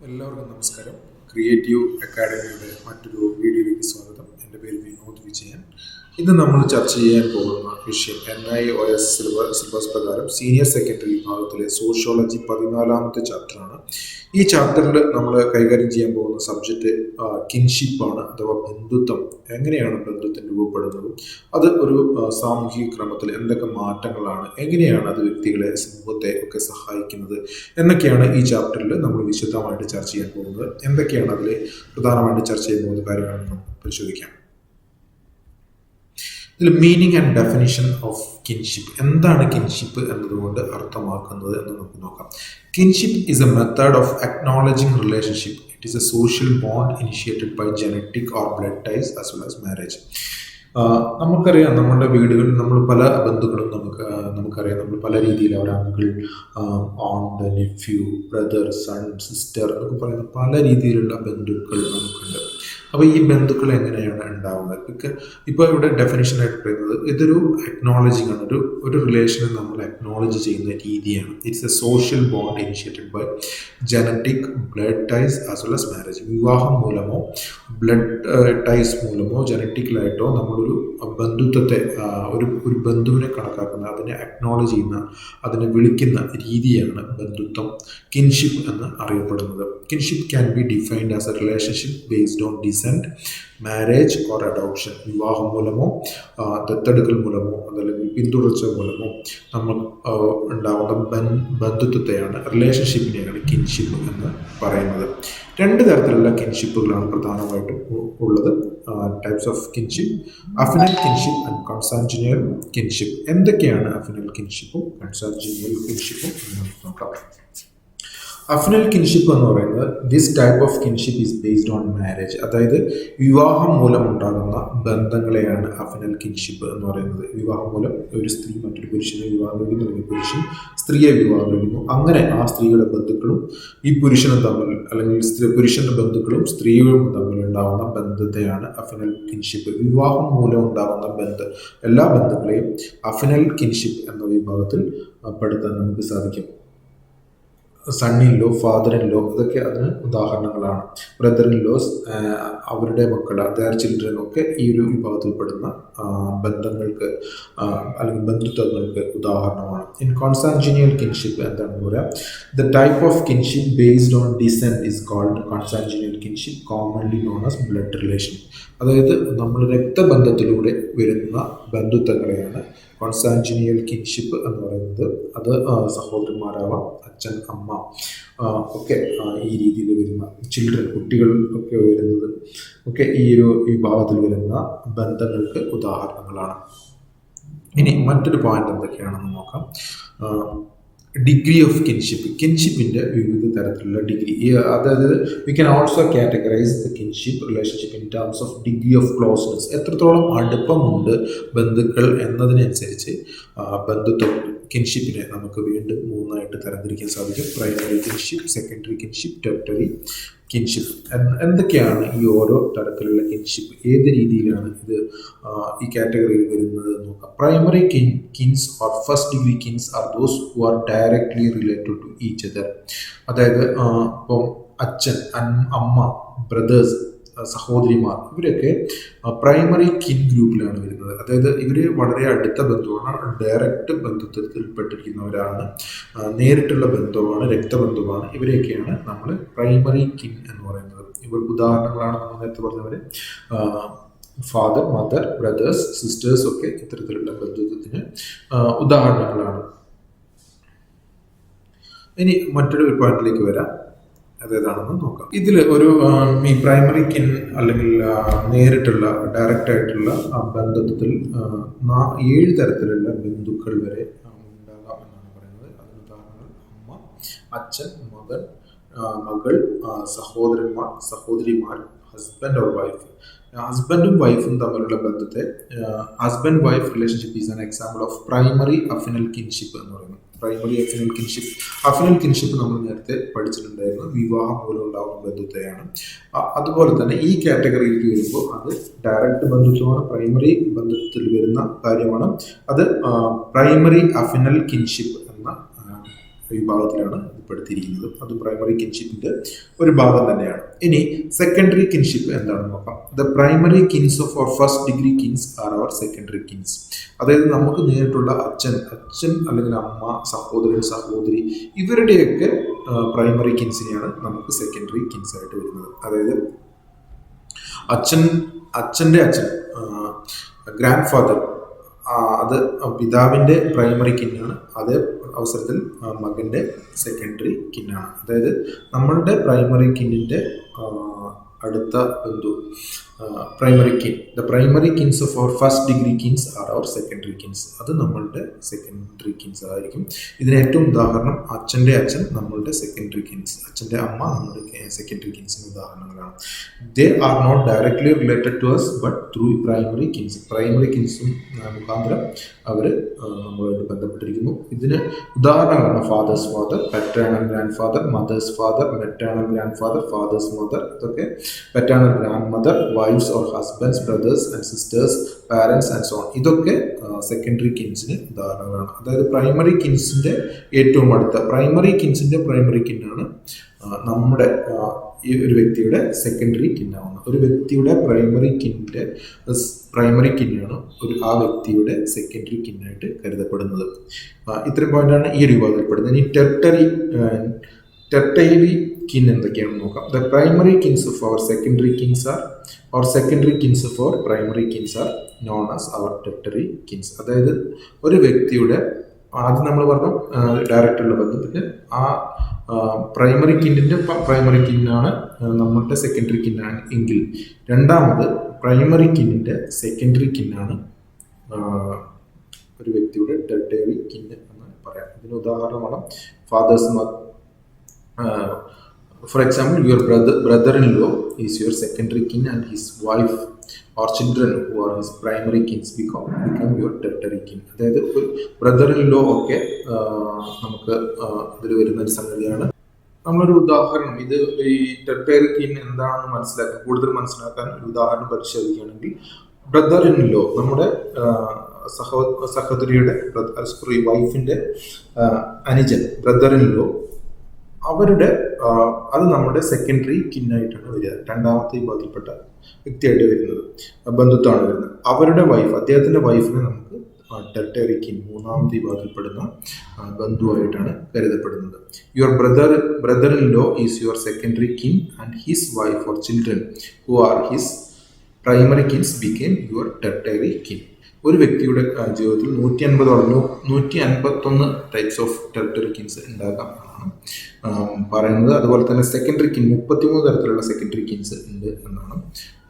എല്ലാവർക്കും നമസ്കാരം. ക്രിയേറ്റീവ് അക്കാഡമിയുടെ മറ്റൊരു വീഡിയോയിലേക്ക് സ്വാഗതം. എൻ്റെ പേര് വിനോദ് വിജയൻ. ഇന്ന് നമ്മൾ ചർച്ച ചെയ്യാൻ പോകുന്ന വിഷയം NIOS സിലബസ് പ്രകാരം സീനിയർ സെക്കൻഡറി വിഭാഗത്തിലെ സോഷ്യോളജി 14ാമത്തെ ചാപ്റ്ററാണ്. ഈ ചാപ്റ്ററിൽ നമ്മൾ കൈകാര്യം ചെയ്യാൻ പോകുന്ന സബ്ജക്റ്റ് കിൻഷിപ്പാണ്, അഥവാ ബന്ധുത്വം. എങ്ങനെയാണ് ബന്ധുത്വം രൂപപ്പെടുന്നത്, അത് ഒരു സാമൂഹിക ക്രമത്തിൽ എന്തൊക്കെ മാറ്റങ്ങളാണ്, എങ്ങനെയാണ് അത് വ്യക്തികളെ, സമൂഹത്തെ ഒക്കെ സഹായിക്കുന്നത് എന്നൊക്കെയാണ് ഈ ചാപ്റ്ററിൽ നമ്മൾ വിശദമായിട്ട് ചർച്ച ചെയ്യാൻ പോകുന്നത്. എന്തൊക്കെയാണ് അതിൽ പ്രധാനമായിട്ട് ചർച്ച ചെയ്യാൻ പോകുന്ന കാര്യങ്ങളെന്ന് നമുക്ക് പരിശോധിക്കാം. ഇതിൽ meaning and definition of kinship, എന്താണ് കിൻഷിപ്പ് എന്നതുകൊണ്ട് അർത്ഥമാക്കുന്നത് എന്ന് നമുക്ക് നോക്കാം. Kinship is a method of acknowledging relationship. It is a social bond initiated by genetic or blood ties as well as marriage. നമുക്കറിയാം, നമ്മുടെ വീടുകളിൽ നമ്മൾ പല ബന്ധുക്കളും നമുക്കറിയാം. നമ്മൾ പല രീതിയിൽ അവർ അങ്കിൾ, ഓണ്ട്, നെഫ്യൂ, ബ്രദർ, സൺ, സിസ്റ്റർ എന്നൊക്കെ പറയുന്ന പല രീതിയിലുള്ള ബന്ധുക്കൾ നമുക്കുണ്ട്. അപ്പോൾ ഈ ബന്ധുക്കൾ എങ്ങനെയാണ് ഉണ്ടാവുന്നത്? ഇപ്പോൾ ഇവിടെ ഡെഫിനിഷനായിട്ട് പറയുന്നത് ഇതൊരു അക്നോളജിങ് ആണ്, ഒരു റിലേഷനെ നമ്മൾ അക്നോളജ് ചെയ്യുന്ന രീതിയാണ്. It's a social bond initiated by genetic, blood ties as well as marriage. വിവാഹം മൂലമോ ബ്ലഡ് ടൈസ് മൂലമോ ജനറ്റിക്കലായിട്ടോ നമ്മളൊരു ബന്ധുത്വത്തെ, ഒരു ബന്ധുവിനെ കണക്കാക്കുന്ന, അതിനെ അക്നോളജ് ചെയ്യുന്ന, അതിനെ വിളിക്കുന്ന രീതിയാണ് ബന്ധുത്വം, കിൻഷിപ്പ് എന്ന് അറിയപ്പെടുന്നത്. Kinship can be defined as A relationship based on decent, marriage or adoption. വിവാഹം മൂലമോ ദത്തെടുക്കൽ മൂലമോ അതല്ലെങ്കിൽ പിന്തുടർച്ച മൂലമോ നമ്മൾ ഉണ്ടാകുന്ന ബന്ധുത്വത്തെയാണ്, റിലേഷൻഷിപ്പിനെയാണ് കിൻഷിപ്പ് എന്ന് പറയുന്നത്. രണ്ട് തരത്തിലുള്ള കിൻഷിപ്പുകളാണ് പ്രധാനമായിട്ടും ഉള്ളത്. Types of kinship: affinal kinship and consanguineal kinship. എന്തൊക്കെയാണ് അഫിനൽ കിൻഷിപ്പും കൺസാൻഗ്യുനിയൽ കിൻഷിപ്പും എന്ന് നോക്കാം. അഫിനൽ കിൻഷിപ്പ് എന്ന് പറയുന്നത് this type of kinship is based on marriage. അതായത് വിവാഹം മൂലമുണ്ടാകുന്ന ബന്ധങ്ങളെയാണ് അഫിനൽ കിൻഷിപ്പ് എന്ന് പറയുന്നത്. വിവാഹം മൂലം ഒരു സ്ത്രീ മറ്റൊരു പുരുഷനെ വിവാഹം കഴിക്കുന്നു, അല്ലെങ്കിൽ പുരുഷൻ സ്ത്രീയെ വിവാഹം കഴിക്കുന്നു. അങ്ങനെ ആ സ്ത്രീയുടെ ബന്ധുക്കളും ഈ പുരുഷനും തമ്മിൽ, അല്ലെങ്കിൽ പുരുഷന്റെ ബന്ധുക്കളും സ്ത്രീകളും തമ്മിൽ ഉണ്ടാകുന്ന ബന്ധത്തെയാണ് അഫിനൽ കിൻഷിപ്പ്. വിവാഹം മൂലം ഉണ്ടാകുന്ന എല്ലാ ബന്ധുക്കളെയും അഫിനൽ കിൻഷിപ്പ് എന്ന വിഭാഗത്തിൽ പെടുത്താൻ നമുക്ക് സാധിക്കും. Son in law, father in law, ഇതൊക്കെ അതിന് ഉദാഹരണങ്ങളാണ്. ബ്രദർ ഇൻ ലോസ്, അവരുടെ മക്കൾ, ദയർ ചിൽഡ്രൻ ഒക്കെ ഈ ഒരു വിഭാഗത്തിൽപ്പെടുന്ന ബന്ധങ്ങൾക്ക് അല്ലെങ്കിൽ ബന്ധുത്വങ്ങൾക്ക് ഉദാഹരണമാണ്. ഇൻ കോൺസാൻഗ്യുനിയൽ കിൻഷിപ്പ് എന്താണെന്ന് പറയാം. The type of kinship based on descent is called consanguineal kinship, commonly known as blood relation. അതായത് നമ്മൾ രക്തബന്ധത്തിലൂടെ വരുന്ന ബന്ധുത്വങ്ങളെയാണ് കോൺസാൻഗ്യുനിയൽ കിൻഷിപ്പ് എന്ന് പറയുന്നത്. അത് സഹോദരന്മാരാവാം, അച്ഛൻ, അമ്മ ഒക്കെ ഈ രീതിയിൽ വരുന്ന, ചിൽഡ്രൻ, കുട്ടികൾ ഒക്കെ വരുന്നത് ഒക്കെ ഈ ഒരു വിഭാഗത്തിൽ വരുന്ന ബന്ധങ്ങൾക്ക് ഉദാഹരണങ്ങളാണ്. ഇനി മറ്റൊരു പോയിന്റ് എന്തൊക്കെയാണെന്ന് നോക്കാം. ഡിഗ്രി ഓഫ് കിൻഷിപ്പ്, കിൻഷിപ്പിൻ്റെ വിവിധ തരത്തിലുള്ള ഡിഗ്രി. അതായത് we can also categorize the kinship relationship in terms of degree of closeness. എത്രത്തോളം അടുപ്പമുണ്ട് ബന്ധുക്കൾ എന്നതിനനുസരിച്ച് ബന്ധുത്വം, കിൻഷിപ്പിനെ നമുക്ക് വീണ്ടും മൂന്നായിട്ട് തരംതിരിക്കാൻ സാധിക്കും. Primary kinship, secondary kinship, territory kinship. എന്തൊക്കെയാണ് ഈ ഓരോ തരത്തിലുള്ള കിൻഷിപ്പ്, ഏത് രീതിയിലാണ് ഇത് ഈ കാറ്റഗറിയിൽ വരുന്നത് എന്ന് നോക്കാം. Primary kins or first degree kins are those who are directly related to each other. അതായത് ഇപ്പം അച്ഛൻ, അമ്മ, ബ്രദേഴ്സ്, സഹോദരിമാർ, ഇവരൊക്കെ പ്രൈമറി കിൻ ഗ്രൂപ്പിലാണ് വരുന്നത്. അതായത് ഇവർ വളരെ അടുത്ത ബന്ധുവാണ്, ഡയറക്റ്റ് ബന്ധുത്വത്തിൽപ്പെട്ടിരിക്കുന്നവരാണ്, നേരിട്ടുള്ള ബന്ധമാണ്, രക്തബന്ധമാണ്. ഇവരെയൊക്കെയാണ് നമ്മൾ പ്രൈമറി കിൻ എന്ന് പറയുന്നത്. ഇവർക്ക് ഉദാഹരണങ്ങളാണ് നമ്മൾ നേരത്തെ പറഞ്ഞവർ. ഫാദർ, മദർ, ബ്രദേഴ്സ്, സിസ്റ്റേഴ്സ് ഒക്കെ ഇത്തരത്തിലുള്ള ബന്ധുത്വത്തിന് ഉദാഹരണങ്ങളാണ്. ഇനി മറ്റൊരു പോയിന്റിലേക്ക് വരാം, അതേതാണെന്ന് നോക്കാം. ഇതിൽ ഒരു ഈ പ്രൈമറി കിൻ അല്ലെങ്കിൽ നേരിട്ടുള്ള ഡയറക്റ്റ് ആയിട്ടുള്ള ബന്ധത്തിൽ 7 തരത്തിലുള്ള ബന്ധുക്കൾ വരെ ഉണ്ടാകാം എന്നാണ് പറയുന്നത്. അതിന് ഉദാഹരണങ്ങൾ അമ്മ, അച്ഛൻ, മകൾ, സഹോദരന്മാർ, സഹോദരിമാർ, ഹസ്ബൻഡ് ഓർ വൈഫ്. ഹസ്ബൻഡും വൈഫും തമ്മിലുള്ള ബന്ധത്തെ husband wife relationship is an example of primary അഫിനൽ kinship എന്ന് പറയുന്നത്. Primary അഫിനൽ kinship. അഫിനൽ കിൻഷിപ്പ് നമ്മൾ നേരത്തെ പഠിച്ചിട്ടുണ്ടായിരുന്നു, വിവാഹം മൂലം ഉണ്ടാകുന്ന ബന്ധത്തെയാണ്. അതുപോലെ തന്നെ ഈ കാറ്റഗറിയിലേക്ക് വരുമ്പോൾ അത് ഡയറക്റ്റ് ബന്ധുത്വമാണ്, പ്രൈമറി ബന്ധത്തിൽ വരുന്ന കാര്യമാണ്. അത് പ്രൈമറി അഫിനൽ കിൻഷിപ്പ് എന്ന വിഭാഗത്തിലാണ് ഉൾപ്പെടുത്തിയിരിക്കുന്നത്. അത് പ്രൈമറി കിൻഷിപ്പിന്റെ ഒരു ഭാഗം തന്നെയാണ്. ഇനി സെക്കൻഡറി കിൻഷിപ്പ് എന്താണെന്ന് നോക്കാം. The primary kins of our first degree kins are our secondary kins. അതായത് നമുക്ക് നേരിട്ടുള്ള അച്ഛൻ അല്ലെങ്കിൽ അമ്മ, സഹോദരൻ, സഹോദരി, ഇവരുടെയൊക്കെ പ്രൈമറി കിൻസിനെയാണ് നമുക്ക് സെക്കൻഡറി കിൻസ് ആയിട്ട് വരുന്നത്. അതായത് അച്ഛൻ്റെ അച്ഛൻ, ഗ്രാൻഡ് ഫാദർ, അത് പിതാവിൻ്റെ പ്രൈമറി കിന്നാണ്. അതേ അവസരത്തിൽ മകൻ്റെ സെക്കൻഡറി കിന്നാണ്. അതായത് നമ്മളുടെ പ്രൈമറി കിന്നിൻ്റെ അടുത്ത ബന്ധു primary kin. The primary kins of our first degree kins are our secondary kins. അത് നമ്മളുടെ സെക്കൻഡറി കിൻസ് ആയിരിക്കും. ഇതിന് ഏറ്റവും ഉദാഹരണം അച്ഛൻ്റെ അച്ഛൻ നമ്മളുടെ സെക്കൻഡറി കിൻസ്, അച്ഛൻ്റെ അമ്മ നമ്മളുടെ സെക്കൻഡറി കിൻസിന് ഉദാഹരണങ്ങളാണ്. They are not directly related to us but through primary kins. Primary കിൻസും മുഖാന്തരം അവർ നമ്മളുമായിട്ട് ബന്ധപ്പെട്ടിരിക്കുന്നു. ഇതിന് ഉദാഹരണങ്ങളാണ് father's father, paternal grand father, mother's father, maternal grand father, father's mother, ഇതൊക്കെ paternal grand mother, wife's or husband's, brothers and sisters, parents and so on. ഇതൊക്കെ secondary കിൻസിന് ഉദാഹരണങ്ങളാണ്. അതായത് പ്രൈമറി കിൻസിന്റെ ഏറ്റവും അടുത്ത പ്രൈമറി കിൻസിന്റെ പ്രൈമറി കിന്നാണ് നമ്മുടെ ഈ ഒരു വ്യക്തിയുടെ സെക്കൻഡറി കിന്നാവുന്നത്. ഒരു വ്യക്തിയുടെ പ്രൈമറി കിന്നാണ് ആ വ്യക്തിയുടെ സെക്കൻഡറി കിന്നായിട്ട് കരുതപ്പെടുന്നത്. ഇത്രയും പോയിന്റാണ് ഈ ഒരു വിഭാഗത്തിൽപ്പെടുന്നത്. ഇനി ടെർട്ടറി കിൻ എന്തൊക്കെയാണെന്ന് നോക്കാം. The primary kins of our secondary kins are or secondary kins of our primary kins are known as our tertiary kins. അതായത് ഒരു വ്യക്തിയുടെ ആദ്യം നമ്മൾ പറഞ്ഞു ഡയറക്റ്റുള്ള ബന്ധം, പിന്നെ ആ പ്രൈമറി കിന്നിൻ്റെ പ്രൈമറി കിന്നാണ് നമ്മളുടെ സെക്കൻഡറി കിന്നാണ് എങ്കിൽ രണ്ടാമത് പ്രൈമറി കിന്നിൻ്റെ സെക്കൻഡറി കിന്നാണ് ഒരു വ്യക്തിയുടെ ടെർട്ടറി കിന്ന് എന്ന് പറയാം. ഇതിന് ഉദാഹരണമാണ് fathers For example, your brother-in-law is your secondary kin and his wife or children who are his primary kins become your tertiary kin. അതായത് ബ്രദർ-ഇൻ-ലോ ഒക്കെ നമുക്ക് ഇതിൽ വരുന്ന ഒരു സംഗതിയാണ്. നമ്മളൊരു ഉദാഹരണം, ഇത് ഈ ടെർട്ടറി കിൻ എന്താണെന്ന് കൂടുതൽ മനസ്സിലാക്കാൻ ഒരു ഉദാഹരണം പരിശോധിക്കുകയാണെങ്കിൽ, ബ്രദർ-ഇൻ-ലോ നമ്മുടെ സഹോദരിയുടെ വൈഫിന്റെ അനുജൻ ബ്രദർ-ഇൻ-ലോ, അവരുടെ അത് നമ്മുടെ സെക്കൻഡറി കിന്നായിട്ടാണ് വരിക. രണ്ടാമത്തെ വിഭാഗത്തിൽപ്പെട്ട വ്യക്തിയായിട്ട് വരുന്നത്, ബന്ധുത്വമാണ് വരുന്നത്. അവരുടെ വൈഫ്, അദ്ദേഹത്തിന്റെ വൈഫിനെ നമുക്ക് ടെർട്ടറി കിൻ, മൂന്നാമത്തെ വിഭാഗത്തിൽപ്പെടുന്ന ബന്ധുവായിട്ടാണ് കരുതപ്പെടുന്നത്. Your brother in law is your secondary kin and his wife or children who are his primary kins become your tertiary kin. ഒരു വ്യക്തിയുടെ ജീവിതത്തിൽ 151 ടൈപ്സ് ഓഫ് ടെർട്ടറി കിൻസ് ഉണ്ടാകാം എന്നാണ് പറയുന്നത്. അതുപോലെ തന്നെ സെക്കൻഡറി കിൻ 33 തരത്തിലുള്ള സെക്കൻഡറി കിൻസ് ഉണ്ട് എന്നാണ്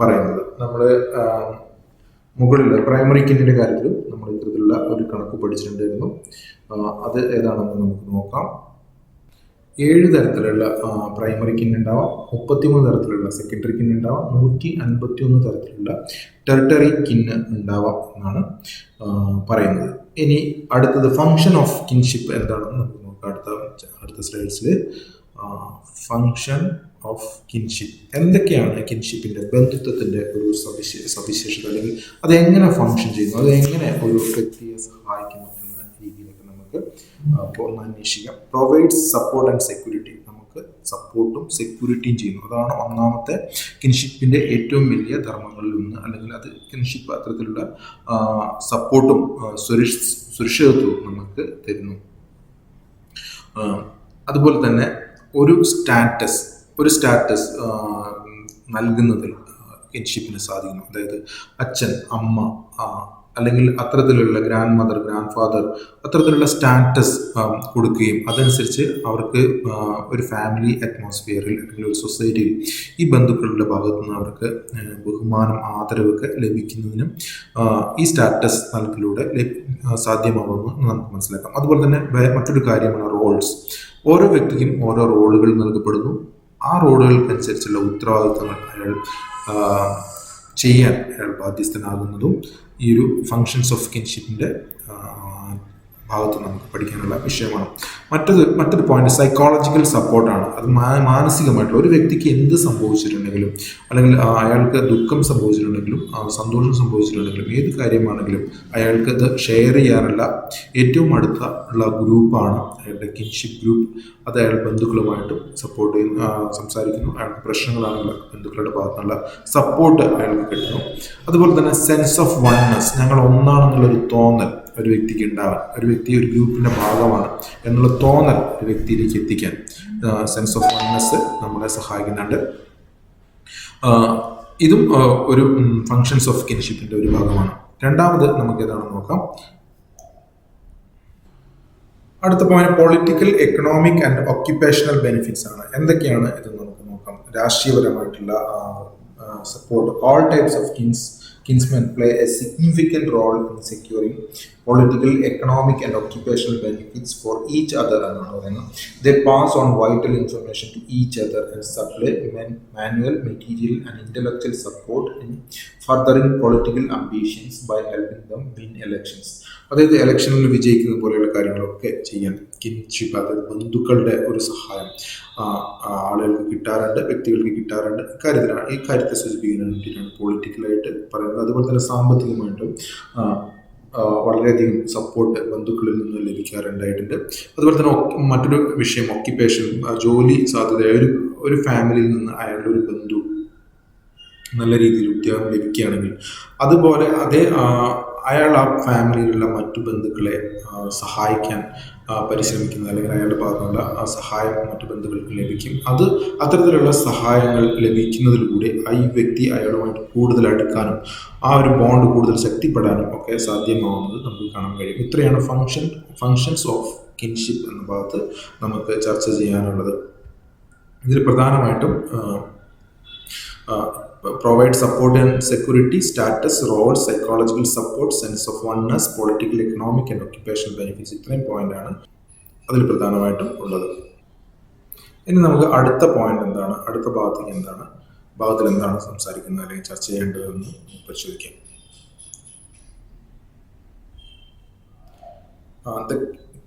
പറയുന്നത്. നമ്മൾ മുകളിൽ പ്രൈമറി കിന്നിന്റെ കാര്യത്തിലും നമ്മൾ ഇത്തരത്തിലുള്ള ഒരു കണക്ക് പഠിച്ചിട്ടുണ്ടായിരുന്നു. അത് ഏതാണെന്ന് നമുക്ക് നോക്കാം. 7 തരത്തിലുള്ള പ്രൈമറി കിൻ ഉണ്ടാവാം, 33 തരത്തിലുള്ള സെക്കൻഡറി കിൻ ഉണ്ടാവാം, 151 തരത്തിലുള്ള ടെർട്ടറി കിന്ന് ഉണ്ടാവാം എന്നാണ് പറയുന്നത്. ഇനി അടുത്തത് ഫങ്ഷൻ ഓഫ് കിൻഷിപ്പ് എന്താണെന്ന് നമുക്ക് നോക്കാം. അടുത്ത സ്ലൈഡ്സിൽ ഫങ്ഷൻ ഓഫ് കിൻഷിപ്പ്, എന്തൊക്കെയാണ് കിൻഷിപ്പിന്റെ ബന്ധുത്വത്തിന്റെ ഒരു സവിശേഷത, അല്ലെങ്കിൽ അതെങ്ങനെ ഫങ്ഷൻ ചെയ്യുന്നു, അതെങ്ങനെ ഒരു വ്യക്തിയെ സഹായിക്കുന്നു എന്ന രീതിയിലൊക്കെ നമുക്ക് ഒന്ന് അന്വേഷിക്കാം. പ്രൊവൈഡ്സ് സപ്പോർട്ട് ആൻഡ് സെക്യൂരിറ്റി, നമുക്ക് സപ്പോർട്ടും സെക്യൂരിറ്റിയും ചെയ്യുന്നു. അതാണ് ഒന്നാമത്തെ കിൻഷിപ്പിന്റെ ഏറ്റവും വലിയ ധർമ്മങ്ങളിൽ ഒന്ന്. അല്ലെങ്കിൽ അത് കിൻഷിപ്പ് അത്തരത്തിലുള്ള സപ്പോർട്ടും സുരക്ഷിതത്വവും നമുക്ക് തരുന്നു. അതുപോലെ തന്നെ ഒരു സ്റ്റാറ്റസ് നൽകുന്നതിൽ കിൻഷിപ്പിന് സാധിക്കുന്നു. അതായത് അച്ഛൻ, അമ്മ, അല്ലെങ്കിൽ അത്തരത്തിലുള്ള ഗ്രാൻഡ് മദർ, ഗ്രാൻഡ് ഫാദർ, അത്തരത്തിലുള്ള സ്റ്റാറ്റസ് കൊടുക്കുകയും അതനുസരിച്ച് അവർക്ക് ഒരു ഫാമിലി അറ്റ്മോസ്ഫിയറിൽ അല്ലെങ്കിൽ ഒരു സൊസൈറ്റിയിൽ ഈ ബന്ധുക്കളുടെ ഭാഗത്തു നിന്ന് അവർക്ക് ബഹുമാനം, ആദരവൊക്കെ ലഭിക്കുന്നതിനും ഈ സ്റ്റാറ്റസ് നൽകലിലൂടെ സാധ്യമാകുമെന്ന് നമുക്ക് മനസ്സിലാക്കാം. അതുപോലെ തന്നെ മറ്റൊരു കാര്യമാണ് റോൾസ്. ഓരോ വ്യക്തിക്കും ഓരോ റോളുകൾ നൽകപ്പെടുന്നു. ആ റോളുകൾക്കനുസരിച്ചുള്ള ഉത്തരവാദിത്തങ്ങൾ അയാൾ ബാധ്യസ്ഥനാകുന്നതും ഈ ഒരു ഫങ്ഷൻസ് ഓഫ് കിൻഷിപ്പിന്റെ ഭാഗത്ത് നമുക്ക് പഠിക്കാനുള്ള വിഷയമാണ്. മറ്റൊരു പോയിന്റ് സൈക്കോളജിക്കൽ സപ്പോർട്ടാണ്. അത് മാനസികമായിട്ടുള്ള ഒരു വ്യക്തിക്ക് എന്ത് സംഭവിച്ചിട്ടുണ്ടെങ്കിലും, അല്ലെങ്കിൽ അയാൾക്ക് ദുഃഖം സംഭവിച്ചിട്ടുണ്ടെങ്കിലും സന്തോഷം സംഭവിച്ചിട്ടുണ്ടെങ്കിലും, ഏത് കാര്യമാണെങ്കിലും അയാൾക്ക് അത് ഷെയർ ചെയ്യാനുള്ള ഏറ്റവും അടുത്ത ഉള്ള ഗ്രൂപ്പാണ് അയാളുടെ കിൻഷിപ്പ് ഗ്രൂപ്പ്. അത് അയാൾ ബന്ധുക്കളുമായിട്ടും സപ്പോർട്ട് ചെയ്യുന്നു, സംസാരിക്കുന്നു. അയാൾക്ക് പ്രശ്നങ്ങളാണുള്ള ബന്ധുക്കളുടെ ഭാഗത്തുനിന്നുള്ള സപ്പോർട്ട് അയാൾക്ക് കിട്ടുന്നു. അതുപോലെ തന്നെ സെൻസ് ഓഫ് വൺനെസ്, ഞങ്ങൾ ഒന്നാണെന്നുള്ളൊരു തോന്നൽ ഒരു വ്യക്തിക്ക് ഉണ്ടാവാൻ, ഒരു വ്യക്തി ഒരു ഗ്രൂപ്പിൻ്റെ ഭാഗമാണ് എന്നുള്ള തോന്നൽ ഒരു വ്യക്തിയിലേക്ക് എത്തിക്കാൻ സെൻസ് ഓഫ് വൺനെസ് നമ്മളെ സഹായിക്കുന്നുണ്ട്. ഇതും ഒരു ഫങ്ഷൻസ് ഓഫ് കിൻഷിപ്പിൻ്റെ ഒരു ഭാഗമാണ്. രണ്ടാമത് നമുക്ക് ഏതാണെന്ന് നോക്കാം. അടുത്ത point political, economic and occupational benefits ആണ്. എന്തൊക്കെയാണ് ഇത് നമുക്ക് നോക്കാം. രാഷ്ട്രീയപരമായിട്ടുള്ള support. All types of kinsmen play a significant role in securing political, economic and occupational benefits for each other എന്നാണ് പറയുന്നത്. They pass on vital information to each other and supply manual, material and intellectual support in furthering political ambitions by helping them win elections. അതായത് ഇലക്ഷനിൽ വിജയിക്കുന്ന പോലെയുള്ള കാര്യങ്ങളൊക്കെ ചെയ്യാൻ kinship, അതായത് ബന്ധുക്കളുടെ ഒരു സഹായം ആളുകൾക്ക് കിട്ടാറുണ്ട്, വ്യക്തികൾക്ക് കിട്ടാറുണ്ട്. ഈ കാര്യത്തെ സൂചിപ്പിക്കുന്നതിന് വേണ്ടിയിട്ടാണ് പൊളിറ്റിക്കലായിട്ട് പറയുന്നത്. അതുപോലെ തന്നെ സാമ്പത്തികമായിട്ടും വളരെയധികം സപ്പോർട്ട് ബന്ധുക്കളിൽ നിന്ന് ലഭിക്കാറുണ്ടായിട്ടുണ്ട്. അതുപോലെ തന്നെ മറ്റൊരു വിഷയം ഒക്യുപ്പേഷൻ, ജോലി സാധ്യത. ഒരു ഫാമിലിയിൽ നിന്ന് അയാളുടെ ഒരു ബന്ധു നല്ല രീതിയിൽ ഉദ്യോഗം ലഭിക്കുകയാണെങ്കിൽ അതുപോലെ അയാൾ ആ ഫാമിലിയിലുള്ള മറ്റു ബന്ധുക്കളെ സഹായിക്കാൻ പരിശ്രമിക്കുന്നത്, അല്ലെങ്കിൽ അയാളുടെ ഭാഗത്തുള്ള ആ സഹായം മറ്റു ബന്ധുക്കൾക്ക് ലഭിക്കും. അത്തരത്തിലുള്ള സഹായങ്ങൾ ലഭിക്കുന്നതിലൂടെ ഈ വ്യക്തി അയാളുമായിട്ട് കൂടുതൽ അടുക്കാനും ആ ഒരു ബോണ്ട് കൂടുതൽ ശക്തിപ്പെടാനും ഒക്കെ സാധ്യമാവുന്നത് നമുക്ക് കാണാൻ കഴിയും. ഇത്രയാണ് ഫങ്ഷൻസ് ഓഫ് കിൻഷിപ്പ് എന്ന ഭാഗത്ത് നമുക്ക് ചർച്ച ചെയ്യാനുള്ളത്. ഇതിൽ പ്രധാനമായിട്ടും provide support and security, status, roles, psychological support, sense of oneness, political, economic and occupational benefits. ഇത്രയും പോയിന്റാണ് അതിൽ പ്രധാനമായിട്ടും ഉള്ളത്. ഇനി നമുക്ക് അടുത്ത പോയിന്റ് എന്താണ്, അടുത്ത ഭാഗത്തിൽ എന്താണ് സംസാരിക്കുന്നത് അല്ലെങ്കിൽ ചർച്ച ചെയ്യേണ്ടതെന്ന് പരിശോധിക്കാം.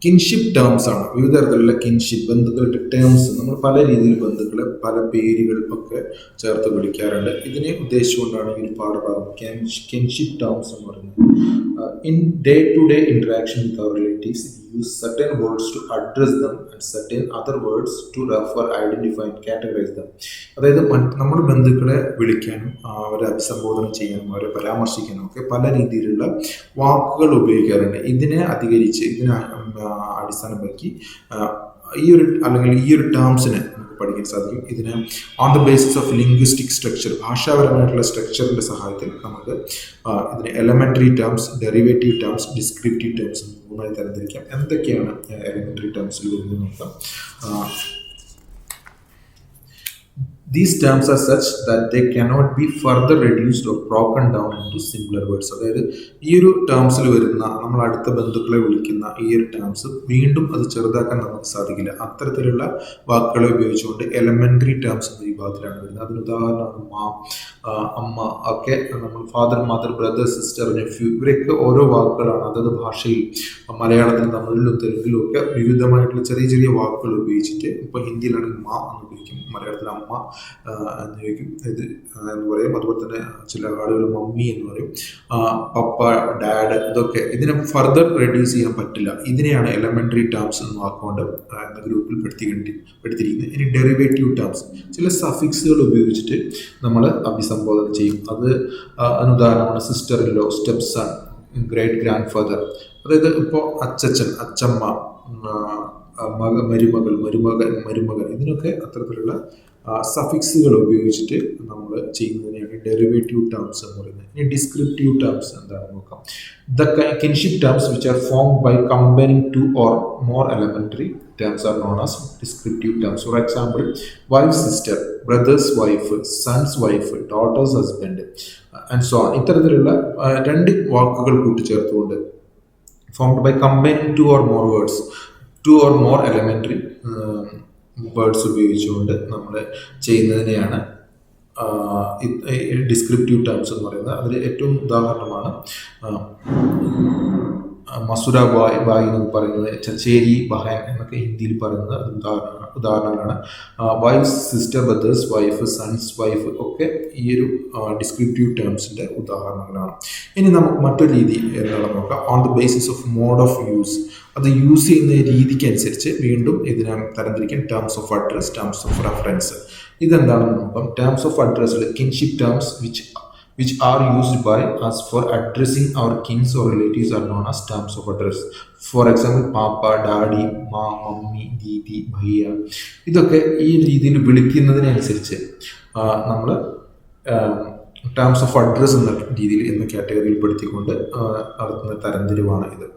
കിൻഷിപ്പ് ടേംസ് ആണ്. വിവിധ തരത്തിലുള്ള കിൻഷിപ്പ്, ബന്ധുക്കളുടെ ടേംസ്. നമ്മൾ പല രീതിയിൽ ബന്ധുക്കളെ പല പേരുകൾ ഒക്കെ ചേർത്ത് വിളിക്കാറുണ്ട്. ഇതിനെ ഉദ്ദേശിച്ചുകൊണ്ടാണ് ഈ ഒരു പാഠഭാഗം കിൻഷിപ്പ് ടേംസ് എന്ന് പറയുന്നത്. In day to day interaction with our relatives use certain words to address them and certain other words to refer, identify and categorize them. അതായത് നമ്മുടെ ബന്ധുക്കളെ വിളിക്കാനും അവരെ അഭിസംബോധന ചെയ്യാനും അവരെ പരാമർശിക്കാനും ഒക്കെ പല രീതിയിലുള്ള വാക്കുകൾ ഉപയോഗിക്കാറുണ്ട്. ഇതിനെ അടിസ്ഥാനമാക്കി ഈ ഒരു ടേംസിനെ നമുക്ക് പഠിക്കാൻ സാധിക്കും. ഇതിനെ on the basis of linguistic structure, ഭാഷാപരമായിട്ടുള്ള സ്ട്രക്ചറിന്റെ സഹായത്തിൽ നമുക്ക് ഇതിനെ elementary terms, derivative terms, descriptive terms മൂന്നായി തരംതിരിക്കാം. എന്തൊക്കെയാണ് എലമെന്ററി ടേംസിൽ വരുന്നത് നോക്കാം. These terms are such that they cannot be further reduced or broken down into simpler words. അതായത് ഈ ഒരു ടേംസിൽ വരുന്ന നമ്മൾ അടുത്ത ബന്ധുക്കളെ വിളിക്കുന്ന ഈ ഒരു ടേംസ് വീണ്ടും അത് ചെറുതാക്കാൻ നമുക്ക് സാധിക്കില്ല. അത്തരത്തിലുള്ള വാക്കുകളെ ഉപയോഗിച്ചുകൊണ്ട് എലമെന്ററി ടേംസ് എന്ന വിഭാഗത്തിലാണ് വരുന്നത്. അതിന് ഉദാഹരണമാണ് മാ, അമ്മ ഒക്കെ. നമ്മൾ father, mother, brother, sister, nephew, ഇവരൊക്കെ ഓരോ വാക്കുകളാണ്. അതത് ഭാഷയിൽ മലയാളത്തിലും തമിഴിലും തെലുങ്കിലും ഒക്കെ വിവിധമായിട്ടുള്ള ചെറിയ ചെറിയ വാക്കുകൾ ഉപയോഗിച്ചിട്ട്, ഇപ്പോൾ ഹിന്ദിയിലാണെങ്കിൽ മാ എന്ന് ഉപയോഗിക്കും, മലയാളത്തിൽ അമ്മ എന്ന് ചോദിക്കും, ഇത് എന്ന് പറയും. അതുപോലെ തന്നെ ചില ആളുകൾ മമ്മി എന്ന് പറയും, പപ്പ, ഡാഡ്. ഇതൊക്കെ ഇതിനെ ഫർദർ റെഡ്യൂസ് ചെയ്യാൻ പറ്റില്ല. ഇതിനെയാണ് എലമെന്ററി ടേംസ് എന്ന് വാക്കുകൊണ്ട് എന്ന ഗ്രൂപ്പിൽ പെടുത്തിയിരിക്കുന്നത്. ഇനി ഡെറിവേറ്റീവ് ടേംസ്, ചില സഫിക്സുകൾ ഉപയോഗിച്ചിട്ട് നമ്മൾ അഭിസംബോധന ചെയ്യും. അതിനുദാഹരണമാണ് sister in law, step son, great grand father. അതായത് ഇപ്പോൾ അച്ചച്ചൻ, അച്ചമ്മ, മരുമകൾ, മരുമകൻ, ഇതിനൊക്കെ അത്തരത്തിലുള്ള സഫിക്സുകൾ ഉപയോഗിച്ചിട്ട് നമ്മൾ ചെയ്യുന്നതിനെയാണ് ഡെറിവേറ്റീവ് ടേംസ് എന്ന് പറയുന്നത്. ഇനി ഡിസ്ക്രിപ്റ്റീവ് ടേംസ് എന്താണെന്ന് നോക്കാം. The kinship terms which are formed by comparing two or more elementary terms are known as descriptive terms. For example, wife's sister, brother's wife, son's wife, daughter's husband and so on. ഇത്തരത്തിലുള്ള രണ്ട് വാക്കുകൾ കൂട്ടിച്ചേർത്തുകൊണ്ട് formed by combining two or more elementary words ഉപയോഗിച്ചുകൊണ്ട് നമ്മൾ ചെയ്യുന്നതിനെയാണ് descriptive terms എന്ന് പറയുന്നത്. അതിൽ ഏറ്റവും ഉദാഹരണമാണ് മസുര ബായ് ബായ് എന്നൊക്കെ പറയുന്നത്, ചച്ചേരി ബഹൻ എന്നൊക്കെ ഹിന്ദിയിൽ പറയുന്നത് ഉദാഹരണങ്ങളാണ്. Wife, sister, brothers wife, sons wife ഒക്കെ ഈ ഒരു ഡിസ്ക്രിപ്റ്റീവ് ടേംസിൻ്റെ ഉദാഹരണങ്ങളാണ്. ഇനി നമുക്ക് മറ്റൊരു രീതി എന്താണെന്ന് നോക്കാം. On the basis of mode of use, അത് യൂസ് ചെയ്യുന്ന രീതിക്ക് അനുസരിച്ച് വീണ്ടും ഇതിനെ തരംതിരിക്കാൻ terms of address, terms of reference. ഇതെന്താണെന്ന് നോക്കാം. ടേംസ് ഓഫ് അഡ്രസ്സിൽ kinship terms which are used by us for addressing our kins or relatives are known as terms of address. For example, papa, daddy, ma, mummy, didi, bhaiya. ഇതൊക്കെ ഈ രീതിയിൽ വിളിക്കുന്നതിനനുസരിച്ച് നമ്മൾ terms of address എന്ന രീതിയിൽ എന്ന കാറ്റഗറിയിൽ പെടുത്തിക്കൊണ്ട് നടത്തുന്ന തരംതിരിവാണ് ഇത്.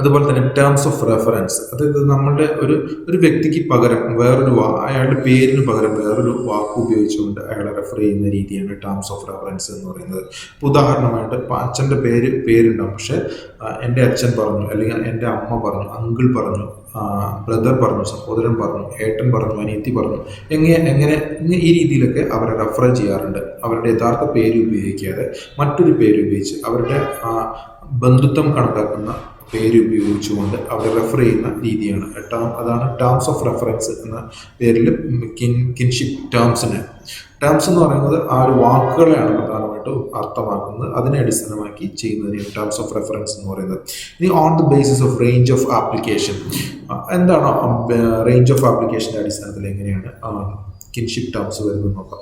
അതുപോലെ തന്നെ ടേംസ് ഓഫ് റെഫറൻസ്, അതായത് നമ്മളുടെ ഒരു വ്യക്തിക്ക് പകരം വേറൊരു അയാളുടെ പേരിന് പകരം വേറൊരു വാക്ക് ഉപയോഗിച്ചുകൊണ്ട് അയാളെ റെഫർ ചെയ്യുന്ന രീതിയാണ് ടേംസ് ഓഫ് റെഫറൻസ് എന്ന് പറയുന്നത്. ഇപ്പോൾ ഉദാഹരണമായിട്ട് ഇപ്പോൾ അച്ഛൻ്റെ പേരുണ്ടാവും, പക്ഷേ എൻ്റെ അച്ഛൻ പറഞ്ഞു, അല്ലെങ്കിൽ എൻ്റെ അമ്മ പറഞ്ഞു, അങ്കിൾ പറഞ്ഞു, ബ്രദർ പറഞ്ഞു, സഹോദരൻ പറഞ്ഞു, ഏട്ടൻ പറഞ്ഞു, അനിയത്തി പറഞ്ഞു, എങ്ങനെ ഈ രീതിയിലൊക്കെ അവരെ റെഫർ ചെയ്യാറുണ്ട്. അവരുടെ യഥാർത്ഥ പേര് ഉപയോഗിക്കാതെ മറ്റൊരു പേര് ഉപയോഗിച്ച് അവരുടെ ബന്ധുത്വം കണക്കാക്കുന്ന പേര് ഉപയോഗിച്ചുകൊണ്ട് അവരെ റെഫർ ചെയ്യുന്ന രീതിയാണ്. അതാണ് ടേംസ് ഓഫ് റെഫറൻസ് എന്ന പേരിൽ കിൻഷിപ്പ് ടേംസിന്. ടേംസ് എന്ന് പറയുന്നത് ആ ഒരു വാക്കുകളെയാണ് പ്രധാനമായിട്ടും അർത്ഥമാക്കുന്നത്. അതിനെ അടിസ്ഥാനമാക്കി ചെയ്യുന്നതിന് ടേംസ് ഓഫ് റെഫറൻസ് എന്ന് പറയുന്നത്. ഇനി on the basis of range of application, എന്താണ് റേഞ്ച് ഓഫ് ആപ്ലിക്കേഷൻ്റെ അടിസ്ഥാനത്തിൽ എങ്ങനെയാണ് കിൻഷിപ്പ് ടേംസ് വരുന്നത് നോക്കാം.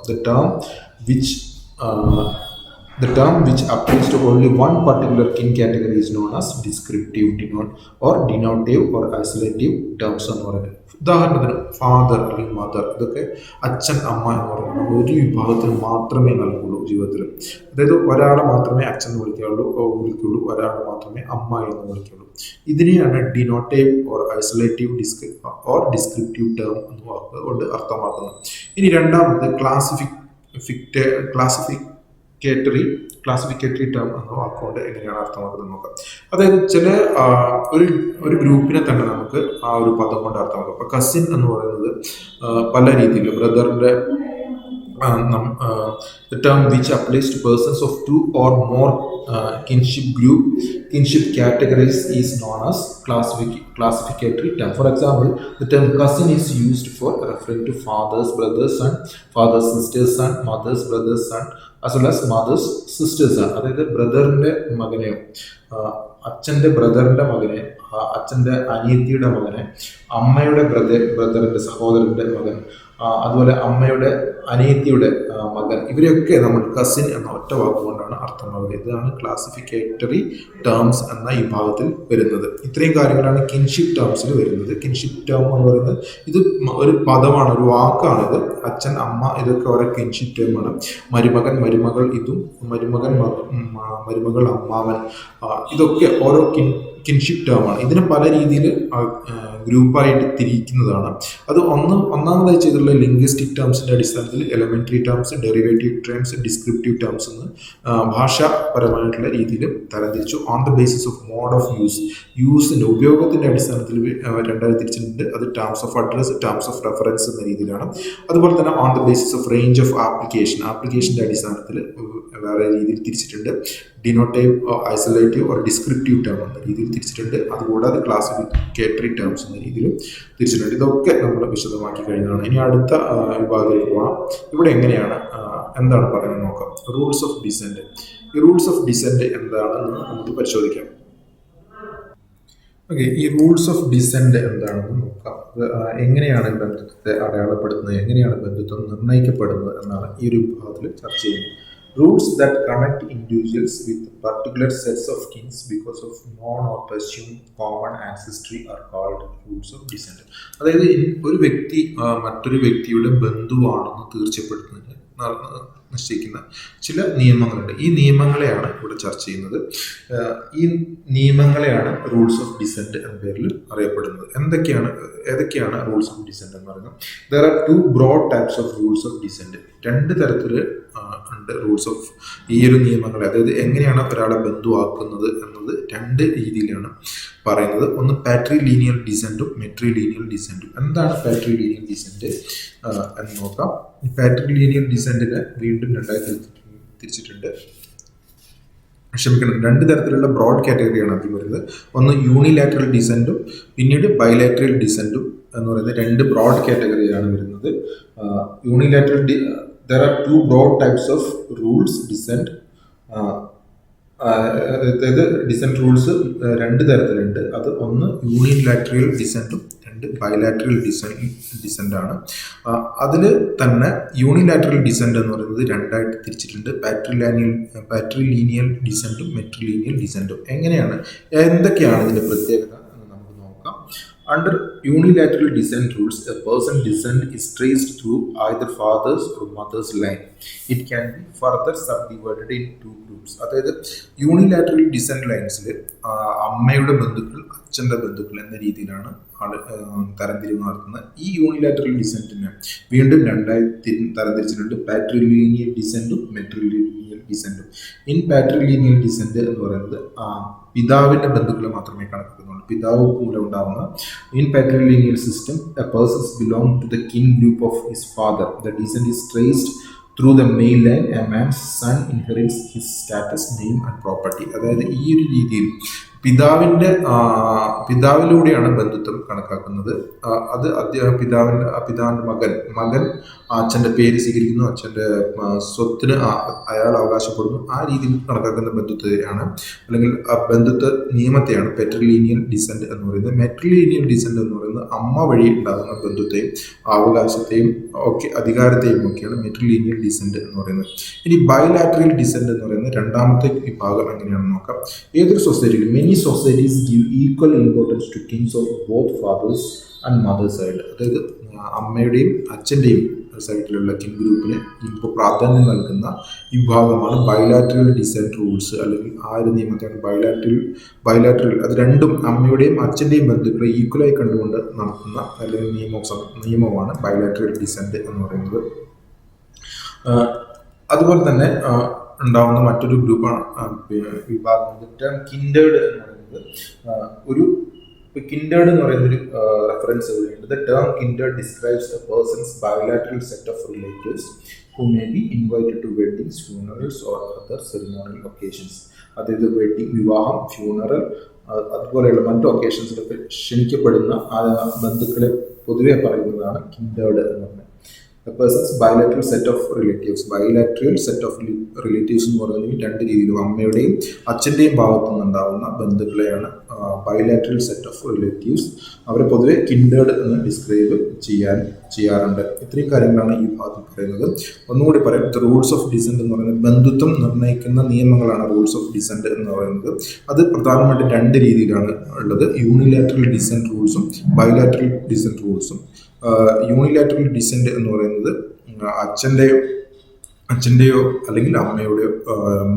The term which applies to only one particular kin category is known as descriptive, denotative or isolative terms എന്ന് പറയുന്നത്. ഉദാഹരണത്തിന് ഫാദർ അല്ലെങ്കിൽ മദർ, ഇതൊക്കെ അച്ഛൻ, അമ്മ എന്ന് പറയുന്നത് ഒരു വിഭാഗത്തിന് മാത്രമേ നൽകുള്ളൂ ജീവിതത്തിൽ. അതായത് ഒരാളെ മാത്രമേ അച്ഛൻ എന്ന് വിളിക്കുള്ളൂ, ഒരാളെ മാത്രമേ അമ്മ എന്ന് വിളിക്കുള്ളൂ. ഇതിനെയാണ് ഡിനോട്ടേവ് ഓർ ഐസൊലേറ്റീവ് ഓർ ഡിസ്ക്രിപ്റ്റീവ് ടേം എന്ന് വാക്കുകൊണ്ട് അർത്ഥമാക്കുന്നത്. ഇനി രണ്ടാമത് ക്ലാസിഫിക്കേറ്ററി ടേം എന്ന വാക്കുകൊണ്ട് എങ്ങനെയാണ് അർത്ഥമാക്കുന്നത് നോക്കാം. അതായത് ഒരു ഗ്രൂപ്പിനെ തന്നെ നമുക്ക് ആ ഒരു പദം കൊണ്ട് അർത്ഥമാക്കാം. ഇപ്പൊ കസിൻ എന്ന് പറയുന്നത് പല രീതിയിൽ ബ്രദറിന്റെ the term which applies to persons of two or more kinship categories is known as classificatory term. For example, the term cousin is used for referring to father's brother's son, father's sister's son, mother's brother's son, as well as mother's sister's son. അതായത് ബ്രദറിന്റെ മകനെയോ അച്ഛൻ്റെ ബ്രദറിന്റെ മകനെ, അച്ഛൻ്റെ അനിയത്തിയുടെ മകനെ, അമ്മയുടെ ബ്രദറിന്റെ സഹോദരന്റെ മകൻ, അതുപോലെ അമ്മയുടെ അനിയത്തിയുടെ മകൻ, ഇവരെയൊക്കെ നമ്മൾ കസിൻ എന്ന ഒറ്റ വാക്കുകൊണ്ടാണ് അർത്ഥമാകുന്നത്. ഇതാണ് ക്ലാസിഫിക്കേറ്ററി ടേംസ് എന്ന ഈ ഭാഗത്തിൽ വരുന്നത്. ഇത്രയും കാര്യങ്ങളാണ് കിൻഷിപ്പ് ടേംസിൽ വരുന്നത്. കിൻഷിപ്പ് ടേം എന്ന് പറയുന്നത് ഇത് ഒരു പദമാണ്, ഒരു വാക്കാണിത്. അച്ഛൻ, അമ്മ, ഇതൊക്കെ ഓരോ കിൻഷിപ്പ് ടേമാണ്. മരുമകൻ, മരുമകൾ, ഇതും മരുമകൾ, അമ്മാവൻ, ഇതൊക്കെ ഓരോ കിൻഷിപ്പ് ടേമാണ്. ഇതിനെ പല രീതിയിൽ ഗ്രൂപ്പായിട്ട് തിരിക്കുന്നതാണ്. അത് ഒന്നാമതായി ചെയ്തിട്ടുള്ള ലിംഗ്വിസ്റ്റിക് ടേംസിന്റെ അടിസ്ഥാനത്തിൽ elementary terms, derivative terms, descriptive terms എന്ന് ഭാഷാപരമായിട്ടുള്ള രീതിയിൽ തരംതിരിച്ചു. On the basis of mode of യൂസിന്റെ ഉപയോഗത്തിന്റെ അടിസ്ഥാനത്തിൽ രണ്ടായി തിരിച്ചിട്ടുണ്ട്. അത് terms of address, terms of reference എന്ന രീതിയിലാണ്. അതുപോലെ തന്നെ on the basis of range of ആപ്ലിക്കേഷന്റെ അടിസ്ഥാനത്തിൽ വേറെ രീതിയിൽ തിരിച്ചിട്ടുണ്ട്. Denotative, isolative or descriptive term എന്ന രീതിയിൽ തിരിച്ചിട്ടുണ്ട്. അതുകൂടാതെ ക്ലാസിഫിക്കേറ്ററി ടേംസ് എന്ന രീതിയിലും തിരിച്ചിട്ടുണ്ട്. ഇതൊക്കെ നമ്മൾ വിശദമാക്കി കഴിഞ്ഞതാണ്. ഇനി അടുത്ത വിഭാഗത്തിലേക്ക് പോകണം. ഇവിടെ എന്താണ് പറയുന്നത് നോക്കാം. Rules of descend. ഈ റൂൾസ് ഓഫ് ഡിസെൻഡ് എന്താണെന്ന് നമുക്ക് പരിശോധിക്കാം. ഓക്കെ, ഈ റൂൾസ് ഓഫ് ഡിസെൻഡ് എന്താണെന്ന് നോക്കാം. എങ്ങനെയാണ് ബന്ധുത്വത്തെ അടയാളപ്പെടുത്തുന്നത്, എങ്ങനെയാണ് ബന്ധുത്വം നിർണ്ണയിക്കപ്പെടുന്നത് എന്നാണ് ഈ ഒരു വിഭാഗത്തിൽ ചർച്ച ചെയ്യുന്നത്. Rules that connect individuals with particular sets of kins because of known or presumed common ancestry are called rules of descent. അതായത് ഒരു വ്യക്തി മറ്റൊരു വ്യക്തിയുടെ ബന്ധുവാണെന്ന് തീർച്ചപ്പെടുത്തുന്നതിന് നിശ്ചയിക്കുന്ന ചില നിയമങ്ങളുണ്ട്. ഈ നിയമങ്ങളെയാണ് ഇവിടെ ചർച്ച ചെയ്യുന്നത്. ഈ നിയമങ്ങളെയാണ് റൂൾസ് ഓഫ് ഡിസെന്റ് എന്ന പേരിൽ അറിയപ്പെടുന്നത്. ഏതൊക്കെയാണ് റൂൾസ് ഓഫ് ഡിസെന്റ് എന്ന് പറയുന്നത്? There are two broad types of rules of descent. രണ്ട് തരത്തിൽ ഉണ്ട് റൂൾസ് ഓഫ് ഈ ഒരു നിയമങ്ങളെ. അതായത് എങ്ങനെയാണ് ഒരാളെ ബന്ധുവാക്കുന്നത് എന്നത് രണ്ട് രീതിയിലാണ് പറയുന്നത്. ഒന്ന് പാട്രി ലീനിയർ ഡിസെന്റും മെട്രി ലീനിയർ ഡിസെന്റും. എന്താണ് പാട്രി ലീനിയർ ഡിസെന്റ് എന്ന് നോക്കാം. പാട്രി ലീനിയർ ഡിസെന്റിനെ വീണ്ടും രണ്ടായി തിരിച്ചിട്ടുണ്ട്. ക്ഷമിക്കണം, രണ്ട് തരത്തിലുള്ള ബ്രോഡ് കാറ്റഗറിയാണ് ആദ്യം വരുന്നത്. ഒന്ന് യൂണിലാറ്ററൽ ഡിസെൻറ്റും പിന്നീട് ബൈലാറ്ററൽ ഡിസെൻറ്റും എന്ന് പറയുന്ന രണ്ട് ബ്രോഡ് കാറ്റഗറിയാണ് വരുന്നത്. Unilateral there are two broad types of rules descent. അതായത് ഡിസെൻറ്റ് റൂൾസ് രണ്ട് തരത്തിലുണ്ട്. അത് ഒന്ന് യൂണിലാറ്ററൽ ഡിസെൻറ്റും രണ്ട് ബൈലാറ്ററൽ ഡിസെൻ്റ് ആണ്. അതിൽ തന്നെ യൂണിലാറ്ററൽ ഡിസെൻറ്റ് എന്ന് പറയുന്നത് രണ്ടായിട്ട് തിരിച്ചിട്ടുണ്ട്. പാട്രിലീനിയൽ ഡിസെൻറ്റും മെട്രിലീനിയൽ ഡിസെൻറ്റും. എങ്ങനെയാണ്, എന്തൊക്കെയാണ് ഇതിൻ്റെ പ്രത്യേകത എന്ന് നമുക്ക് നോക്കാം. Under unilateral descent rules, a person descent is traced through either father's or mother's line. It can be further subdivided in two groups. അതായത് യൂണിലാറ്ററൽ ഡിസെൻറ്റ് ലൈൻസിൽ അമ്മയുടെ ബന്ധുക്കൾ, അച്ഛൻ്റെ ബന്ധുക്കൾ എന്ന രീതിയിലാണ് തരംതിരിവ് നടത്തുന്നത്. ഈ യൂണിലാറ്ററൽ ഡിസെൻറ്റിനെ വീണ്ടും രണ്ടായി തരംതിരിച്ചിട്ടുണ്ട്. പാട്രിലീനിയൽ ഡിസെൻറ്റും മെട്രിലീനിയൽ ഡിസെൻറ്റും. ഇൻ പാട്രിലീനിയൽ ഡിസെൻറ്റ് എന്ന് പറയുന്നത് പിതാവിൻ്റെ ബന്ധുക്കളെ മാത്രമേ കണക്കാക്കുന്നുള്ളൂ, പിതാവ് മൂലം ഉണ്ടാകുന്ന. In patrilineal system a person's belong to the kin group of his father. The descent is traced through the male line. A man's son inherits his status, name and property. അതായത് ഈ ഒരു രീതിയിൽ പിതാവിലൂടെയാണ് ബന്ധുത്വം കണക്കാക്കുന്നത്. അത് പിതാവിൻ്റെ മകൻ അച്ഛൻ്റെ പേര് സ്വീകരിക്കുന്നു, അച്ഛൻ്റെ സ്വത്തിന് അയാൾ അവകാശപ്പെടുന്നു. ആ രീതിയിൽ കണക്കാക്കുന്ന ബന്ധുത്വത്തെയാണ്, അല്ലെങ്കിൽ ആ ബന്ധുത്വ നിയമത്തെയാണ് പാട്രിലീനിയൽ ഡിസെൻറ്റ് എന്ന് പറയുന്നത്. മെട്രിലീനിയൽ ഡിസെൻറ്റ് എന്ന് പറയുന്നത് അമ്മ വഴി ഉണ്ടാകുന്ന ബന്ധുത്തെയും അവകാശത്തെയും ഒക്കെ അധികാരത്തെയും ഒക്കെയാണ് മെട്രിലീനിയൽ ഡിസെൻറ്റ് എന്ന് പറയുന്നത്. ഇനി ബൈലാറ്ററൽ ഡിസെൻറ്റ് എന്ന് പറയുന്നത് രണ്ടാമത്തെ വിഭാഗം എങ്ങനെയാണെന്ന് നോക്കാം. ഏതൊരു സൊസൈറ്റിയിലും many societies give equal importance to kins of both father's and mother's side. അതായത് അമ്മയുടെയും അച്ഛൻ്റെയും സൈഡിലുള്ള കിൻ ഗ്രൂപ്പിന് ഇപ്പോൾ പ്രാധാന്യം നൽകുന്ന വിഭാഗമാണ് ബൈലാറ്ററൽ ഡിസെൻറ്റ് റൂൾസ്, അല്ലെങ്കിൽ ആ ഒരു നിയമത്തെയാണ് ബൈലാറ്ററൽ. അത് രണ്ടും അമ്മയുടെയും അച്ഛൻ്റെയും ബന്ധുക്കളെ ഈക്വലായി കണ്ടുകൊണ്ട് നടത്തുന്ന അല്ലെങ്കിൽ നിയമമാണ് ബൈലാറ്ററൽ ഡിസെൻറ്റ് എന്ന് പറയുന്നത്. അതുപോലെ തന്നെ ഉണ്ടാവുന്ന മറ്റൊരു ഗ്രൂപ്പാണ് വിഭാഗം കിൻഡേർഡ് എന്ന് പറയുന്നത്. കിൻഡേർഡ് എന്ന് പറയുന്നൊരു റെഫറൻസ് ഇവിടെയുണ്ട്. The term kindred describes a person's bilateral set of relatives who may be invited to weddings, funerals or other ceremonial occasions. അതായത് വിവാഹം, ഫ്യൂണറൽ അതുപോലെയുള്ള മറ്റു ഒക്കേഷൻസിലൊക്കെ ക്ഷണിക്കപ്പെടുന്ന ബന്ധുക്കളെ പൊതുവെ പറയുന്നതാണ് കിൻഡേർഡ് എന്ന് പറയുന്നത്. A person's bilateral set of relatives. Bilateral set of relatives എന്ന് പറയുന്നത് രണ്ട് രീതിയിലും അമ്മയുടെയും അച്ഛൻ്റെയും ഭാഗത്തു നിന്നുണ്ടാവുന്ന ബന്ധുക്കളെയാണ് ബൈലാറ്ററൽ സെറ്റ് ഓഫ് റിലേറ്റീവ്സ്. അവരെ പൊതുവെ കിൻഡേർഡ് എന്ന് ഡിസ്ക്രൈബ് ചെയ്യാറുണ്ട്. ഇത്രയും കാര്യങ്ങളാണ് ഈ ഭാഗത്ത് പറയുന്നത്. ഒന്നുകൂടി പറയാം. ദ റൂൾസ് ഓഫ് ഡിസെൻറ്റ് എന്ന് പറയുന്നത് ബന്ധുത്വം നിർണ്ണയിക്കുന്ന നിയമങ്ങളാണ് റൂൾസ് ഓഫ് ഡിസെൻറ്റ് എന്ന് പറയുന്നത്. അത് പ്രധാനമായിട്ടും രണ്ട് രീതിയിലാണ് ഉള്ളത്. യൂണിലാറ്ററൽ ഡിസെൻറ്റ് റൂൾസും ബൈലാറ്ററൽ ഡിസെൻറ്റ് റൂൾസും. യൂണിലാറ്ററൽ ഡിസെൻറ്റ് എന്ന് പറയുന്നത് അച്ഛൻ്റെയോ അല്ലെങ്കിൽ അമ്മയുടെയോ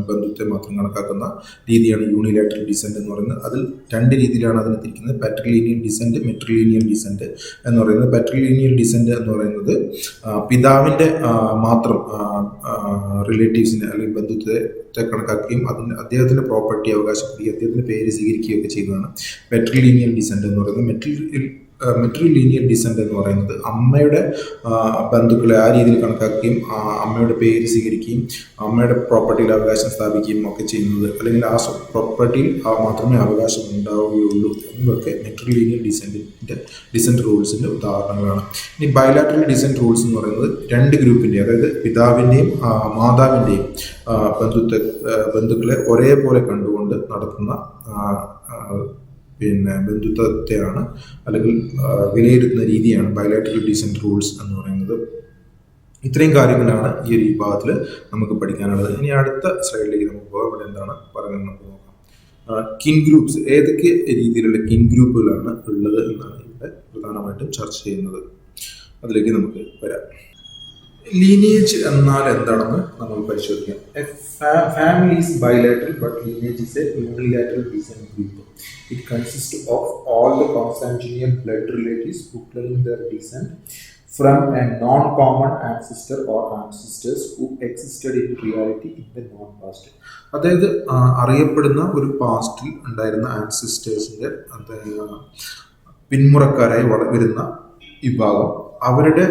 ബന്ധുത്വത്തെ മാത്രം കണക്കാക്കുന്ന രീതിയാണ് യൂണിലാറ്ററൽ ഡിസെൻറ്റ് എന്ന് പറയുന്നത്. അതിൽ രണ്ട് രീതിയിലാണ് അതിനെ തിരിക്കുന്നത്. പാട്രിലീനിയൽ ഡിസെൻറ്റ്, മെട്രിലീനിയൽ ഡിസെൻറ്റ് എന്ന് പറയുന്നത്. പാട്രിലീനിയൽ ഡിസെൻറ്റ് എന്ന് പറയുന്നത് പിതാവിൻ്റെ മാത്രം റിലേറ്റീവ്സിനെ അല്ലെങ്കിൽ ബന്ധുത്വത്തെ കണക്കാക്കുകയും അദ്ദേഹത്തിൻ്റെ പ്രോപ്പർട്ടി അവകാശപ്പെടുകയും അദ്ദേഹത്തിൻ്റെ പേര് സ്വീകരിക്കുകയൊക്കെ ചെയ്യുന്നതാണ് പാട്രിലീനിയൽ ഡിസെൻറ്റ് എന്ന് പറയുന്നത്. മെട്രിലീനിയൽ ഡിസെൻറ്റ് എന്ന് പറയുന്നത് അമ്മയുടെ ബന്ധുക്കളെ ആ രീതിയിൽ കണക്കാക്കുകയും അമ്മയുടെ പേര് സ്വീകരിക്കുകയും അമ്മയുടെ പ്രോപ്പർട്ടിയിൽ അവകാശം സ്ഥാപിക്കുകയും ഒക്കെ ചെയ്യുന്നത്, അല്ലെങ്കിൽ ആ പ്രോപ്പർട്ടിയിൽ മാത്രമേ അവകാശം ഉണ്ടാവുകയുള്ളൂ എന്നതൊക്കെ മെട്രിലീനിയൽ ഡിസെൻറ്റ് റൂൾസിൻ്റെ ഉദാഹരണങ്ങളാണ്. ഇനി ബൈലാറ്ററൽ ഡിസെൻറ്റ് റൂൾസ് എന്ന് പറയുന്നത് രണ്ട് ഗ്രൂപ്പിൻ്റെ, അതായത് പിതാവിൻ്റെയും മാതാവിൻ്റെയും ബന്ധുക്കളെ ഒരേപോലെ കണ്ടുകൊണ്ട് നടത്തുന്ന ബന്ധുത്വത്തെയാണ് അല്ലെങ്കിൽ വിലയിരുത്തുന്ന രീതിയാണ് ബൈലാറ്ററൽ ഡിസെൻറ്റ് റൂൾസ് എന്ന് പറയുന്നത്. ഇത്രയും കാര്യങ്ങളാണ് ഈ ഒരു വിഭാഗത്തിൽ നമുക്ക് പഠിക്കാനുള്ളത്. ഇനി അടുത്ത സ്ലൈഡിലേക്ക് നമുക്ക് പോകാം. ഇവിടെ എന്താണ് പറയുന്നത് നമുക്ക് നോക്കാം. കിൻ ഗ്രൂപ്പ്സ്, ഏതൊക്കെ രീതിയിലുള്ള കിൻ ഗ്രൂപ്പുകളാണ് ഉള്ളത് എന്നാണ് ഇവിടെ പ്രധാനമായിട്ടും ചർച്ച ചെയ്യുന്നത്. അതിലേക്ക് നമുക്ക് വരാം. ലീനിയേജ് എന്നാൽ എന്താണെന്ന് നമ്മൾ പരിശോധിക്കാം. Family is bilateral but lineage is A unilateral decent group. It consists of all the consanguineal blood relatives who claim their descent from a non-common ancestor or ancestors who existed in reality in the non-past. അതായത് അറിയപ്പെടുന്ന ഒരു പാസ്റ്റിൽ ഉണ്ടായിരുന്ന ആൻസിസ്റ്റേഴ്സിൻ്റെ പിന്മുറക്കാരായി വരുന്ന വിഭാഗം അവരുടെ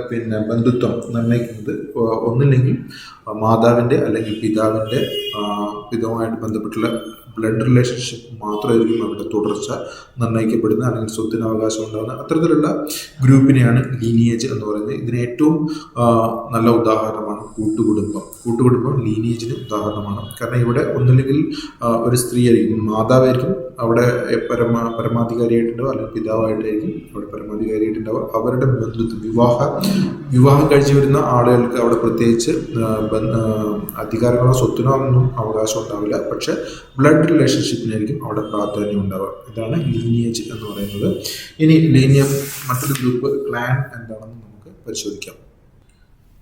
പിന്നെ ബന്ധുത്വം നിർണ്ണയിക്കുന്നത് ഒന്നില്ലെങ്കിൽ മാതാവിൻ്റെ അല്ലെങ്കിൽ പിതാവുമായിട്ട് ബന്ധപ്പെട്ടുള്ള ബ്ലഡ് റിലേഷൻഷിപ്പ് മാത്രമായിരിക്കും അവരുടെ തുടർച്ച നിർണ്ണയിക്കപ്പെടുന്നത്, അല്ലെങ്കിൽ സ്വത്തിന് അവകാശം ഉണ്ടാകുന്ന അത്തരത്തിലുള്ള ഗ്രൂപ്പിനെയാണ് ലീനിയേജ് എന്ന് പറയുന്നത്. ഇതിന് ഏറ്റവും നല്ല ഉദാഹരണമാണ് കൂട്ടുകുടുംബം ലീനിയേജിന് ഉദാഹരണമാണ്. കാരണം ഇവിടെ ഒന്നില്ലെങ്കിൽ ഒരു സ്ത്രീ ആയിരിക്കും, മാതാവായിരിക്കും അവിടെ പരമാധികാരിയായിട്ടുണ്ടാവുക, അല്ലെങ്കിൽ പിതാവായിട്ടായിരിക്കും അവിടെ പരമാധികാരിയായിട്ടുണ്ടാവുക. അവരുടെ ബന്ധുത്വം വിവാഹം കഴിച്ചു വരുന്ന ആളുകൾക്ക് അവിടെ പ്രത്യേകിച്ച് അധികാരങ്ങളോ സ്വത്തിനോ ഒന്നും അവകാശം ഉണ്ടാവില്ല. പക്ഷെ ബ്ലഡ് റിലേഷൻഷിപ്പിനായിരിക്കും അവിടെ പ്രാധാന്യം ഉണ്ടാവുക. ഇതാണ് ലീനിയേജ് എന്ന് പറയുന്നത്. ഇനി മറ്റൊരു ഗ്രൂപ്പ് ക്ലാൻ എന്താണെന്ന് നമുക്ക് പരിശോധിക്കാം.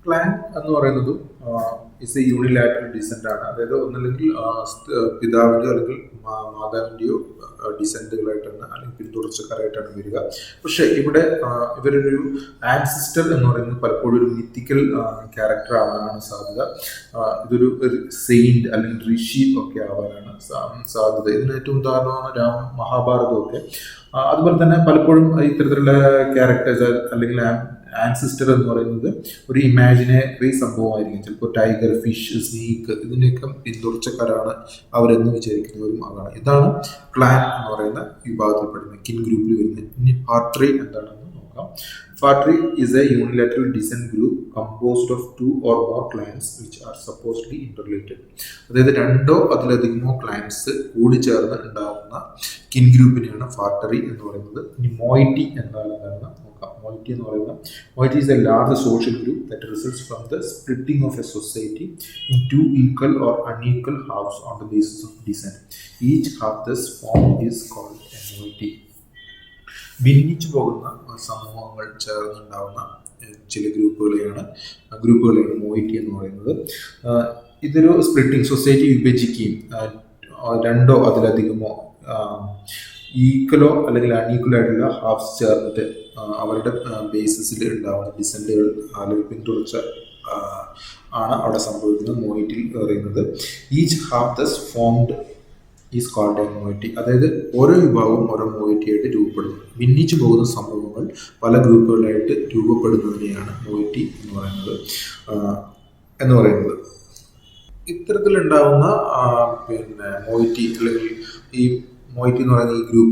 ക്ലാൻ എന്ന് പറയുന്നത് ഇസ് എ യൂണിലാറ്ററൽ ഡിസെന്റ് ആണ്. അതായത് ഒന്നല്ലെങ്കിൽ പിതാവിൻ്റെയോ അല്ലെങ്കിൽ മാതാവിൻ്റെയോ ഡിസെൻറ്റുകളായിട്ടാണ് അല്ലെങ്കിൽ പിന്തുടർച്ചക്കാരായിട്ടാണ് വരിക. പക്ഷെ ഇവിടെ ഇവരൊരു ആൻസിസ്റ്റർ എന്ന് പറയുന്നത് പലപ്പോഴും ഒരു മിത്തിക്കൽ ക്യാരക്ടർ ആവാനാണ് സാധ്യത. ഇതൊരു സെയിൻറ്റ് അല്ലെങ്കിൽ ഋഷി ഒക്കെ ആവാനാണ് സാധ്യത. ഇതിന് ഏറ്റവും ഉദാഹരണമാണ് മഹാഭാരതമൊക്കെ. അതുപോലെ തന്നെ പലപ്പോഴും ഇത്തരത്തിലുള്ള ക്യാരക്ടേഴ്സ് അല്ലെങ്കിൽ ആൻസിസ്റ്റർ എന്ന് പറയുന്നത് ഒരു ഇമാജിനറി സംഭവമായിരിക്കും. ചിലപ്പോൾ ടൈഗർ, ഫിഷ്, സ്നേക്ക് ഇതിൻ്റെയൊക്കെ പിന്തുടർച്ചക്കാരാണ് അവരെന്ന് വിചാരിക്കുന്നവരും ആകാണ്. ഇതാണ് ക്ലാൻ എന്ന് പറയുന്ന വിഭാഗത്തിൽപ്പെടുന്നത്, കിൻ ഗ്രൂപ്പിൽ വരുന്നത്. ഇനി പാർട്രി എന്താണെന്ന് നോക്കാം. പാർട്രി is a unilateral descent group composed of 2 or more clans which are supposedly interrelated. അതായത് രണ്ടോ അതിലധികമോ ക്ലാൻസ് കൂടിച്ചേർന്ന് ഉണ്ടാകുന്ന കിൻ ഗ്രൂപ്പിനെയാണ് ഫാർട്ടറി എന്ന് പറയുന്നത്. ഇനി മോയിറ്റി എന്താണെന്ന് നോക്കാം. Moiety is a large social group that results from the splitting of a society in two equal or unequal halves on the basis of descent. Each half thus formed is called a moiety. ഭിന്നിച്ചു പോകുന്ന സമൂഹങ്ങൾ ചേർന്നുണ്ടാവുന്ന ചില ഗ്രൂപ്പുകളെയാണ് മോയിറ്റി എന്ന് പറയുന്നത്. ഇതൊരു splitting, society വിഭജിക്കുകയും രണ്ടോ അതിലധികമോ ഈക്വലോ അല്ലെങ്കിൽ അൺഈക്വലോ ആയിട്ടുള്ള ഹാഫ്സ് ചേർന്നിട്ട് അവരുടെ ബേസിസിൽ ഉണ്ടാവുന്ന ഡിസെൻറ്റുകൾ അല്ലെങ്കിൽ പിന്തുടർച്ച ആണ് അവിടെ സംഭവിക്കുന്നത് മോയിറ്റിയിൽ പറയുന്നത്. Each half thus formed is called a moiety. അതായത് ഓരോ വിഭാഗവും ഓരോ മോയിറ്റി ആയിട്ട് രൂപപ്പെടുന്നു. ഭിന്നിച്ചു പോകുന്ന സമൂഹങ്ങൾ പല ഗ്രൂപ്പുകളായിട്ട് രൂപപ്പെടുന്നതിനെയാണ് മോയിറ്റി എന്ന് പറയുന്നത്. ഇത്തരത്തിലുണ്ടാവുന്ന മോയിറ്റി അല്ലെങ്കിൽ ഈ മോയിറ്റി എന്ന് പറയുന്ന ഈ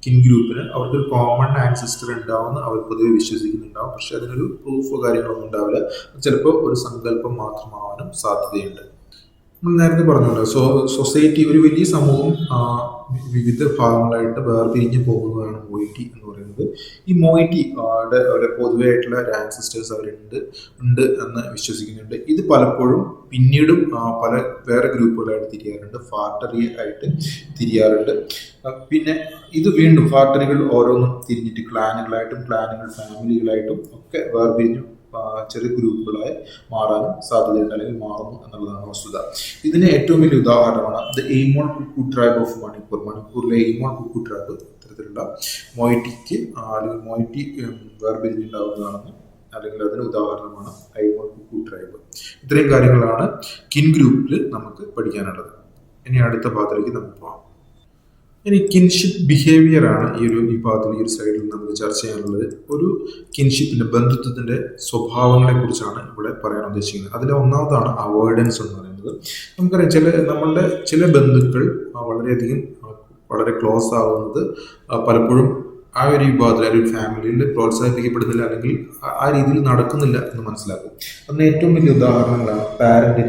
കിൻ ഗ്രൂപ്പിന് അവർക്കൊരു കോമൺ ആൻസിസ്റ്റർ ഉണ്ടാവുമെന്ന് അവർ പൊതുവെ വിശ്വസിക്കുന്നുണ്ടാവും. പക്ഷെ അതിനൊരു പ്രൂഫോ കാര്യങ്ങളൊന്നും ഉണ്ടാവില്ല. ചിലപ്പോൾ ഒരു സങ്കല്പം മാത്രമാവാനും സാധ്യതയുണ്ട്. നമ്മൾ നേരത്തെ പറഞ്ഞല്ലോ, സൊസൈറ്റി ഒരു വലിയ സമൂഹം വിവിധ ഭാഗങ്ങളായിട്ട് വേർപിരിഞ്ഞ് പോകുന്നതാണ് മോയിറ്റി എന്ന് പറയുന്നത്. ഈ മോയിറ്റി അവരുടെ പൊതുവെ ആയിട്ടുള്ള ആൻസിസ്റ്റേഴ്സ് അവരുണ്ട് എന്ന് വിശ്വസിക്കുന്നുണ്ട്. ഇത് പലപ്പോഴും പിന്നീടും പല വേറെ ഗ്രൂപ്പുകളായിട്ട് തിരിയാറുണ്ട്, ഫാർട്ടറി ആയിട്ട് തിരിയാറുണ്ട്. പിന്നെ ഇത് വീണ്ടും ഫാർട്ടറികൾ ഓരോന്നും തിരിഞ്ഞിട്ട് ക്ലാനുകളായിട്ടും ഫാമിലികളായിട്ടും ഒക്കെ വേർപിരിഞ്ഞു ചെറിയ ഗ്രൂപ്പുകളായി മാറാനും സാധ്യതയുണ്ട്, അല്ലെങ്കിൽ മാറുന്നു എന്നുള്ളതാണ് വസ്തുത. ഇതിന് ഏറ്റവും വലിയ ഉദാഹരണമാണ് ദ എയ്മോൾ കുക്കു ട്രൈബ് ഓഫ് മണിപ്പൂരിലെ എയ്മോൾ കുക്കു ട്രൈബ് ഇത്തരത്തിലുള്ള മോയിറ്റിക്ക് അല്ലെങ്കിൽ മോയിറ്റി വേർപിരിഞ്ഞുണ്ടാവുന്നതാണെന്ന് അല്ലെങ്കിൽ അതിന് ഉദാഹരണമാണ് എയ്മോൾ കുക്കു ട്രൈബ്. ഇത്രയും കാര്യങ്ങളാണ് കിൻ ഗ്രൂപ്പിൽ നമുക്ക് പഠിക്കാനുള്ളത്. ഇനി അടുത്ത ഭാഗത്തിലേക്ക് നമുക്ക് പോകാം. ഇനി കിൻഷിപ്പ് ബിഹേവിയർ ആണ് ഈ ഭാഗത്തിൽ ഈ ഒരു സൈഡിൽ നമുക്ക് ചർച്ച ചെയ്യാനുള്ളത്. ഒരു കിൻഷിപ്പിന്റെ ബന്ധുത്വത്തിന്റെ സ്വഭാവങ്ങളെ കുറിച്ചാണ് ഇവിടെ പറയാൻ ഉദ്ദേശിക്കുന്നത്. അതിലെ ഒന്നാമതാണ് അവോയ്ഡൻസ് എന്ന് പറയുന്നത്. നമുക്കറിയാം നമ്മളുടെ ചില ബന്ധുക്കൾ വളരെ ക്ലോസ് ആവുന്നത് പലപ്പോഴും ആ ഒരു വിഭാഗത്തിൽ ഒരു ഫാമിലിയിൽ പ്രോത്സാഹിപ്പിക്കപ്പെടുന്നില്ല, അല്ലെങ്കിൽ ആ രീതിയിൽ നടക്കുന്നില്ല എന്ന് മനസ്സിലാക്കും. അതിന് ഏറ്റവും വലിയ ഉദാഹരണങ്ങളാണ് parent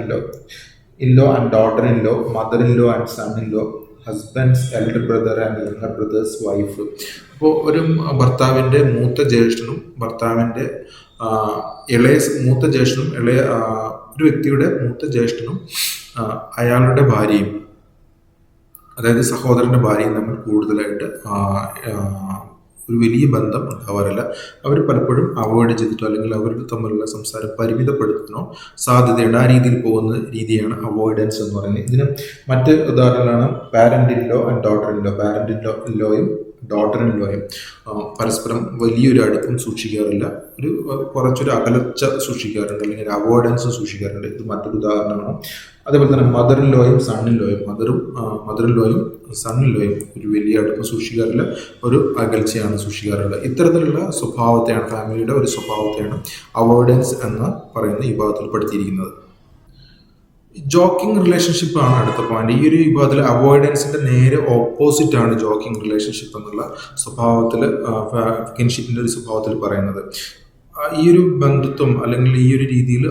in law and daughter in law, mother in law and son in law, husband's elder brother and younger brother's wife. അപ്പോൾ ഒരു ഭർത്താവിൻ്റെ മൂത്ത ജ്യേഷ്ഠനും ഒരു വ്യക്തിയുടെ മൂത്ത ജ്യേഷ്ഠനും അയാളുടെ ഭാര്യയും, അതായത് സഹോദരൻ്റെ ഭാര്യയും തമ്മിൽ കൂടുതലായിട്ട് ഒരു വലിയ ബന്ധം ഉണ്ടാവാറില്ല. അവർ പലപ്പോഴും അവോയ്ഡ് ചെയ്തിട്ടോ അല്ലെങ്കിൽ അവരുടെ തമ്മിലുള്ള സംസാരം പരിമിതപ്പെടുത്താനോ സാധ്യതയുണ്ട്. ആ രീതിയിൽ പോകുന്ന രീതിയാണ് അവോയ്ഡൻസ് എന്ന് പറയുന്നത്. ഇതിന് മറ്റ് ഉദാഹരണങ്ങളാണ് parent in law and daughter in law. Parent ഇൻലോയും ഡോട്ടർ ഇൻ ലോയും പരസ്പരം വലിയൊരു അടുപ്പം സൂക്ഷിക്കാറില്ല, കുറച്ചൊരു അകലച്ച സൂക്ഷിക്കാറുണ്ട്, അല്ലെങ്കിൽ ഒരു അവോയ്ഡൻസ് സൂക്ഷിക്കാറുണ്ട്. ഇത് മറ്റൊരു ഉദാഹരണമാണ്. അതേപോലെ തന്നെ മദർ ഇൻ ലോയും സൺ ഇൻ ലോയും, മദർ ഇൻ ലോയും സൺ ഇൻ ലോയും ഒരു വലിയ അടുപ്പം സൂക്ഷിക്കാറില്ല, ഒരു അകൽച്ചയാണ് സൂക്ഷിക്കാറുള്ളത്. ഇത്തരത്തിലുള്ള സ്വഭാവത്തെയാണ്, ഫാമിലിയുടെ ഒരു സ്വഭാവത്തെയാണ് അവോയ്ഡൻസ് എന്ന് പറയുന്ന ഈ വിഭാഗത്തിൽ പെടുത്തിയിരിക്കുന്നത്. ജോക്കിംഗ് റിലേഷൻഷിപ്പ് ആണ് അടുത്ത പോയിന്റ്. ഈ ഒരു വിഭാഗത്തിൽ അവോയ്ഡൻസിന്റെ നേരെ ഓപ്പോസിറ്റ് ആണ് ജോക്കിംഗ് റിലേഷൻഷിപ്പ് എന്നുള്ള സ്വഭാവത്തിൽ, കിൻഷിപ്പിന്റെ ഒരു സ്വഭാവത്തിൽ പറയുന്നത്. ഈ ഒരു ബന്ധുത്വം അല്ലെങ്കിൽ ഈ ഒരു രീതിയിൽ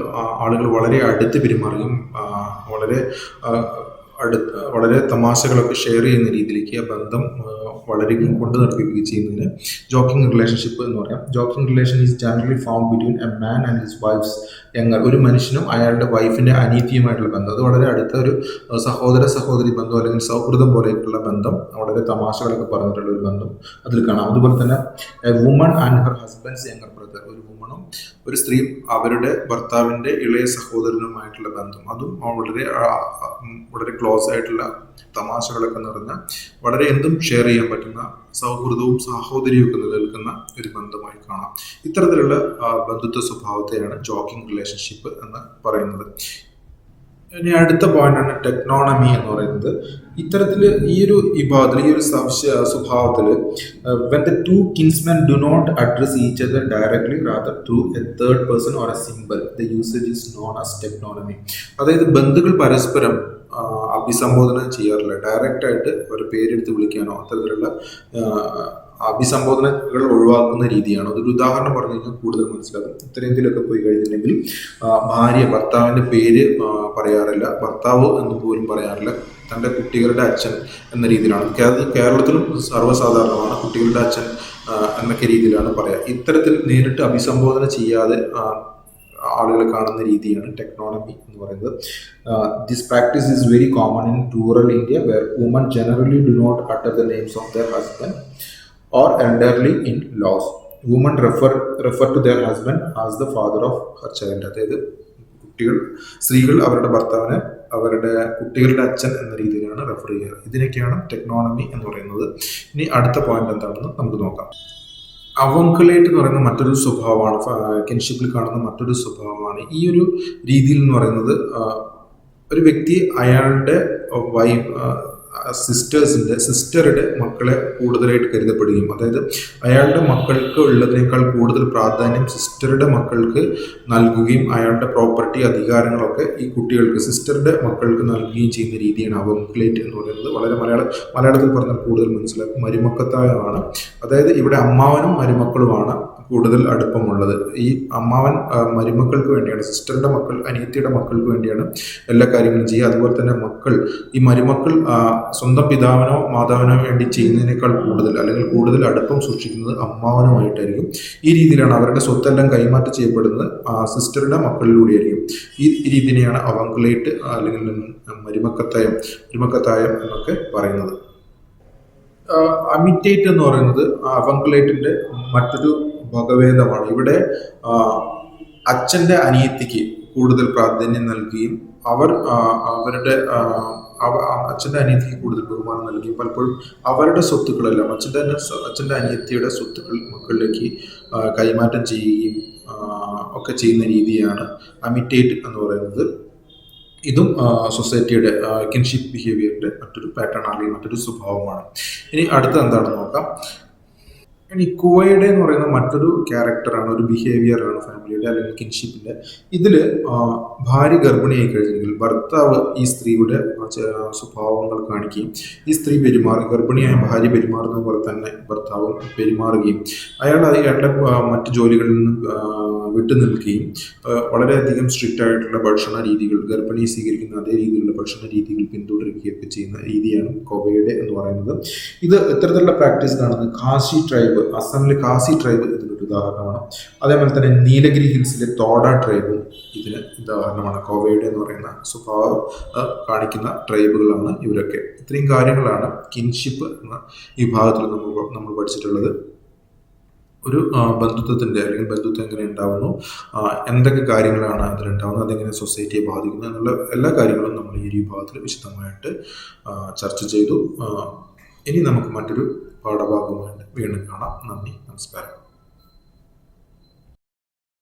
ആളുകൾ വളരെ അടുത്ത് പെരുമാറുകയും വളരെ വളരെ തമാശകളൊക്കെ ഷെയർ ചെയ്യുന്ന രീതിയിലേക്ക് ആ ബന്ധം വളരുകയും കൊണ്ടു നടക്കുകയും ചെയ്യുന്നതിന് ജോക്കിംഗ് റിലേഷൻഷിപ്പ് എന്ന് പറയാം. Joking relation is generally found between a man and his wife's younger. ഒരു മനുഷ്യനും അയാളുടെ വൈഫിന്റെ അനീതിയുമായിട്ടുള്ള ബന്ധം, അത് വളരെ അടുത്ത ഒരു സഹോദരി ബന്ധം അല്ലെങ്കിൽ സൗഹൃദം പോലെയൊക്കെയുള്ള ബന്ധം, വളരെ തമാശകളൊക്കെ പറഞ്ഞിട്ടുള്ള ഒരു ബന്ധം അതിൽ കാണാം. അതുപോലെ തന്നെ a woman and her husband's younger brother, ഒരു വുമണും ഒരു സ്ത്രീയും അവരുടെ ഭർത്താവിന്റെ ഇളയ സഹോദരനുമായിട്ടുള്ള ബന്ധം, അതും വളരെ ക്ലോസ് ആയിട്ടുള്ള തമാശകളൊക്കെ നിറഞ്ഞ, വളരെ എന്തും ഷെയർ ചെയ്യാൻ പറ്റുന്ന സൗഹൃദവും സാഹോദര്യവും ഒക്കെ നിലനിൽക്കുന്ന ഒരു ബന്ധമായി കാണാം. ഇത്തരത്തിലുള്ള ബന്ധുത്വ സ്വഭാവത്തെയാണ് ജോക്കിംഗ് റിലേഷൻഷിപ്പ് എന്ന് പറയുന്നത്. ഇനി അടുത്ത പോയിന്റാണ് ടെക്നോണമി എന്ന് പറയുന്നത്. ഇത്തരത്തിൽ ഈ ഒരു വിഭാഗത്തിൽ, ഈ ഒരു സ്വഭാവത്തിൽ when the two kinsmen do not address each other directly rather through a third person or a symbol, the usage is known as technonymy. അതായത് ബന്ധുക്കൾ പരസ്പരം അഭിസംബോധന ചെയ്യാറില്ല, ഡയറക്റ്റ് ആയിട്ട് അവരുടെ പേരെടുത്ത് വിളിക്കാനോ അത്തരത്തിലുള്ള അഭിസംബോധനകൾ ഒഴിവാക്കുന്ന രീതിയാണ്. അതൊരു ഉദാഹരണം പറഞ്ഞു കഴിഞ്ഞാൽ കൂടുതൽ മനസ്സിലാകും. ഉത്തരേന്ത്യയിലൊക്കെ പോയി കഴിഞ്ഞിട്ടുണ്ടെങ്കിൽ ഭർത്താവിന്റെ പേര് പറയാറില്ല, ഭർത്താവ് എന്ന് പോലും പറയാറില്ല, തൻ്റെ കുട്ടികളുടെ അച്ഛൻ എന്ന രീതിയിലാണ്. കേരളത്തിലും സർവ്വസാധാരണമാണ് കുട്ടികളുടെ അച്ഛൻ എന്നൊക്കെ രീതിയിലാണ് പറയാം. ഇത്തരത്തിൽ നേരിട്ട് അഭിസംബോധന ചെയ്യാതെ ആളുകളെ കാണുന്ന രീതിയാണ് ടെക്നോണമി എന്ന് പറയുന്നത്. This practice is very common in rural India where woman generally do not utter the names of their husband or elderly in laws. Women refer to their husband as the father of her child. അതായത് സ്ത്രീകൾ അവരുടെ ഭർത്താവിനെ അവരുടെ കുട്ടികളുടെ അച്ഛൻ എന്ന രീതിയിലാണ് refer ചെയ്യുക. ഇതിനൊക്കെയാണ് ടെക്നോണമി എന്ന് പറയുന്നത്. ഇനി അടുത്ത പോയിന്റ് എന്താണെന്ന് നമുക്ക് നോക്കാം. അവങ്കളേറ്റ് എന്ന് പറയുന്ന മറ്റൊരു സ്വഭാവമാണ്, കിൻഷിപ്പിൽ കാണുന്ന മറ്റൊരു സ്വഭാവമാണ്. ഈ ഒരു രീതിയിൽ എന്ന് പറയുന്നത് ഒരു വ്യക്തി അയാളുടെ സിസ്റ്ററുടെ മക്കളെ കൂടുതലായിട്ട് കരുതപ്പെടുകയും, അതായത് അയാളുടെ മക്കൾക്ക് ഉള്ളതിനേക്കാൾ കൂടുതൽ പ്രാധാന്യം സിസ്റ്ററുടെ മക്കൾക്ക് നൽകുകയും അയാളുടെ പ്രോപ്പർട്ടി അധികാരങ്ങളൊക്കെ ഈ കുട്ടികൾക്ക് സിസ്റ്ററുടെ മക്കൾക്ക് നൽകുകയും ചെയ്യുന്ന രീതിയാണ് അവങ്കുലേറ്റ് എന്ന് പറയുന്നത്. വളരെ മലയാളത്തിൽ പറഞ്ഞാൽ കൂടുതൽ മനസ്സിലാക്കും, മരുമക്കത്തായമാണ്. അതായത് ഇവിടെ അമ്മാവനും മരുമക്കളുമാണ് കൂടുതൽ അടുപ്പമുള്ളത്. ഈ അമ്മാവൻ മരുമക്കൾക്ക് വേണ്ടിയാണ്, സിസ്റ്ററുടെ മക്കൾ അനിയത്തിയുടെ മക്കൾക്ക് വേണ്ടിയാണ് എല്ലാ കാര്യങ്ങളും ചെയ്യുക. അതുപോലെ തന്നെ ഈ മരുമക്കൾ സ്വന്തം പിതാവിനോ മാതാവിനോ വേണ്ടി ചെയ്യുന്നതിനേക്കാൾ കൂടുതൽ അടുപ്പം സൂക്ഷിക്കുന്നത് അമ്മാവനുമായിട്ടായിരിക്കും. ഈ രീതിയിലാണ് അവരുടെ സ്വത്തെല്ലാം കൈമാറ്റം ചെയ്യപ്പെടുന്നത് സിസ്റ്ററുടെ മക്കളിലൂടെയായിരിക്കും. ഈ രീതിയാണ് അവങ്കുലേറ്റ് അല്ലെങ്കിൽ മരുമക്കത്തായം എന്നൊക്കെ പറയുന്നത്. അമിറ്റേറ്റ് എന്ന് പറയുന്നത് അവങ്കുലേറ്റിന്റെ മറ്റൊരു വകഭേദമാണ്. ഇവിടെ അച്ഛന്റെ അനിയത്തിക്ക് കൂടുതൽ പ്രാധാന്യം നൽകുകയും അച്ഛൻ്റെ അനിയത്തിക്ക് കൂടുതൽ ബഹുമാനം നൽകുകയും പലപ്പോഴും അവരുടെ സ്വത്തുക്കളെല്ലാം അച്ഛൻ്റെ അനിയത്തിയുടെ സ്വത്തുക്കൾ മക്കളിലേക്ക് കൈമാറ്റം ചെയ്യുകയും ഒക്കെ ചെയ്യുന്ന രീതിയാണ് അമിറ്റേറ്റ് എന്ന് പറയുന്നത്. ഇതും സൊസൈറ്റിയുടെ കിൻഷിപ്പ് ബിഹേവിയറിന്റെ മറ്റൊരു പാറ്റേൺ അല്ലെങ്കിൽ മറ്റൊരു സ്വഭാവമാണ്. ഇനി അടുത്ത എന്താണെന്ന് നോക്കാം. ഇനി കുവയുടെ എന്ന് പറയുന്ന മറ്റൊരു ക്യാരക്ടറാണ്, ഒരു ബിഹേവിയറാണ് ഫാമിലിയുടെ അല്ലെങ്കിൽ കിൻഷിപ്പിന്റെ. ഇതില് ഭാര്യ ഗർഭിണിയായി കഴിഞ്ഞെങ്കിൽ ഭർത്താവ് ഈ സ്ത്രീയുടെ സ്വഭാവങ്ങൾ കാണിക്കുകയും ഈ സ്ത്രീ ഗർഭിണിയായ ഭാര്യ പെരുമാറുന്ന പോലെ തന്നെ ഭർത്താവ് പെരുമാറുകയും അയാളുടെ മറ്റു ജോലികളിൽ നിന്ന് വിട്ടുനിൽക്കുകയും വളരെയധികം സ്ട്രിക്റ്റ് ആയിട്ടുള്ള ഭക്ഷണ രീതികൾ, ഗർഭിണി സ്വീകരിക്കുന്ന അതേ രീതിയിലുള്ള ഭക്ഷണ രീതികൾ പിന്തുടരുകയൊക്കെ ചെയ്യുന്ന രീതിയാണ് കുവയുടെ എന്ന് പറയുന്നത്. ഇത് ഇത്തരത്തിലുള്ള പ്രാക്ടീസ് കാണുന്നത് ഖാസി ട്രൈബ്, അസമിലെ ഖാസി ട്രൈബ് ഇതിനൊരു ഉദാഹരണമാണ്. അതേപോലെ തന്നെ നീലഗിരി ഹിൽസിലെ തോഡ ട്രൈബും ഇതിന് ഉദാഹരണമാണ്. കോവയുടെ എന്ന് പറയുന്ന സ്വഭാവം കാണിക്കുന്ന ട്രൈബുകളാണ് ഇവരൊക്കെ. ഇത്രയും കാര്യങ്ങളാണ് കിൻഷിപ്പ് എന്ന വിഭാഗത്തിൽ നമ്മൾ പഠിച്ചിട്ടുള്ളത്. ഒരു ബന്ധുത്വത്തിൻ്റെ അല്ലെങ്കിൽ ബന്ധുത്വം എങ്ങനെ ഉണ്ടാവുന്നു, എന്തൊക്കെ കാര്യങ്ങളാണ് അതിലുണ്ടാവുന്നത്, അതെങ്ങനെ സൊസൈറ്റിയെ ബാധിക്കുന്നു എന്നുള്ള എല്ലാ കാര്യങ്ങളും നമ്മൾ ഈ ഒരു വിഭാഗത്തിൽ വിശദമായിട്ട് ചർച്ച ചെയ്തു. ഇനി നമുക്ക് മറ്റൊരു പാഠഭാഗമായിട്ട് വീണ്ടും കാണാം. നന്ദി, നമസ്കാരം.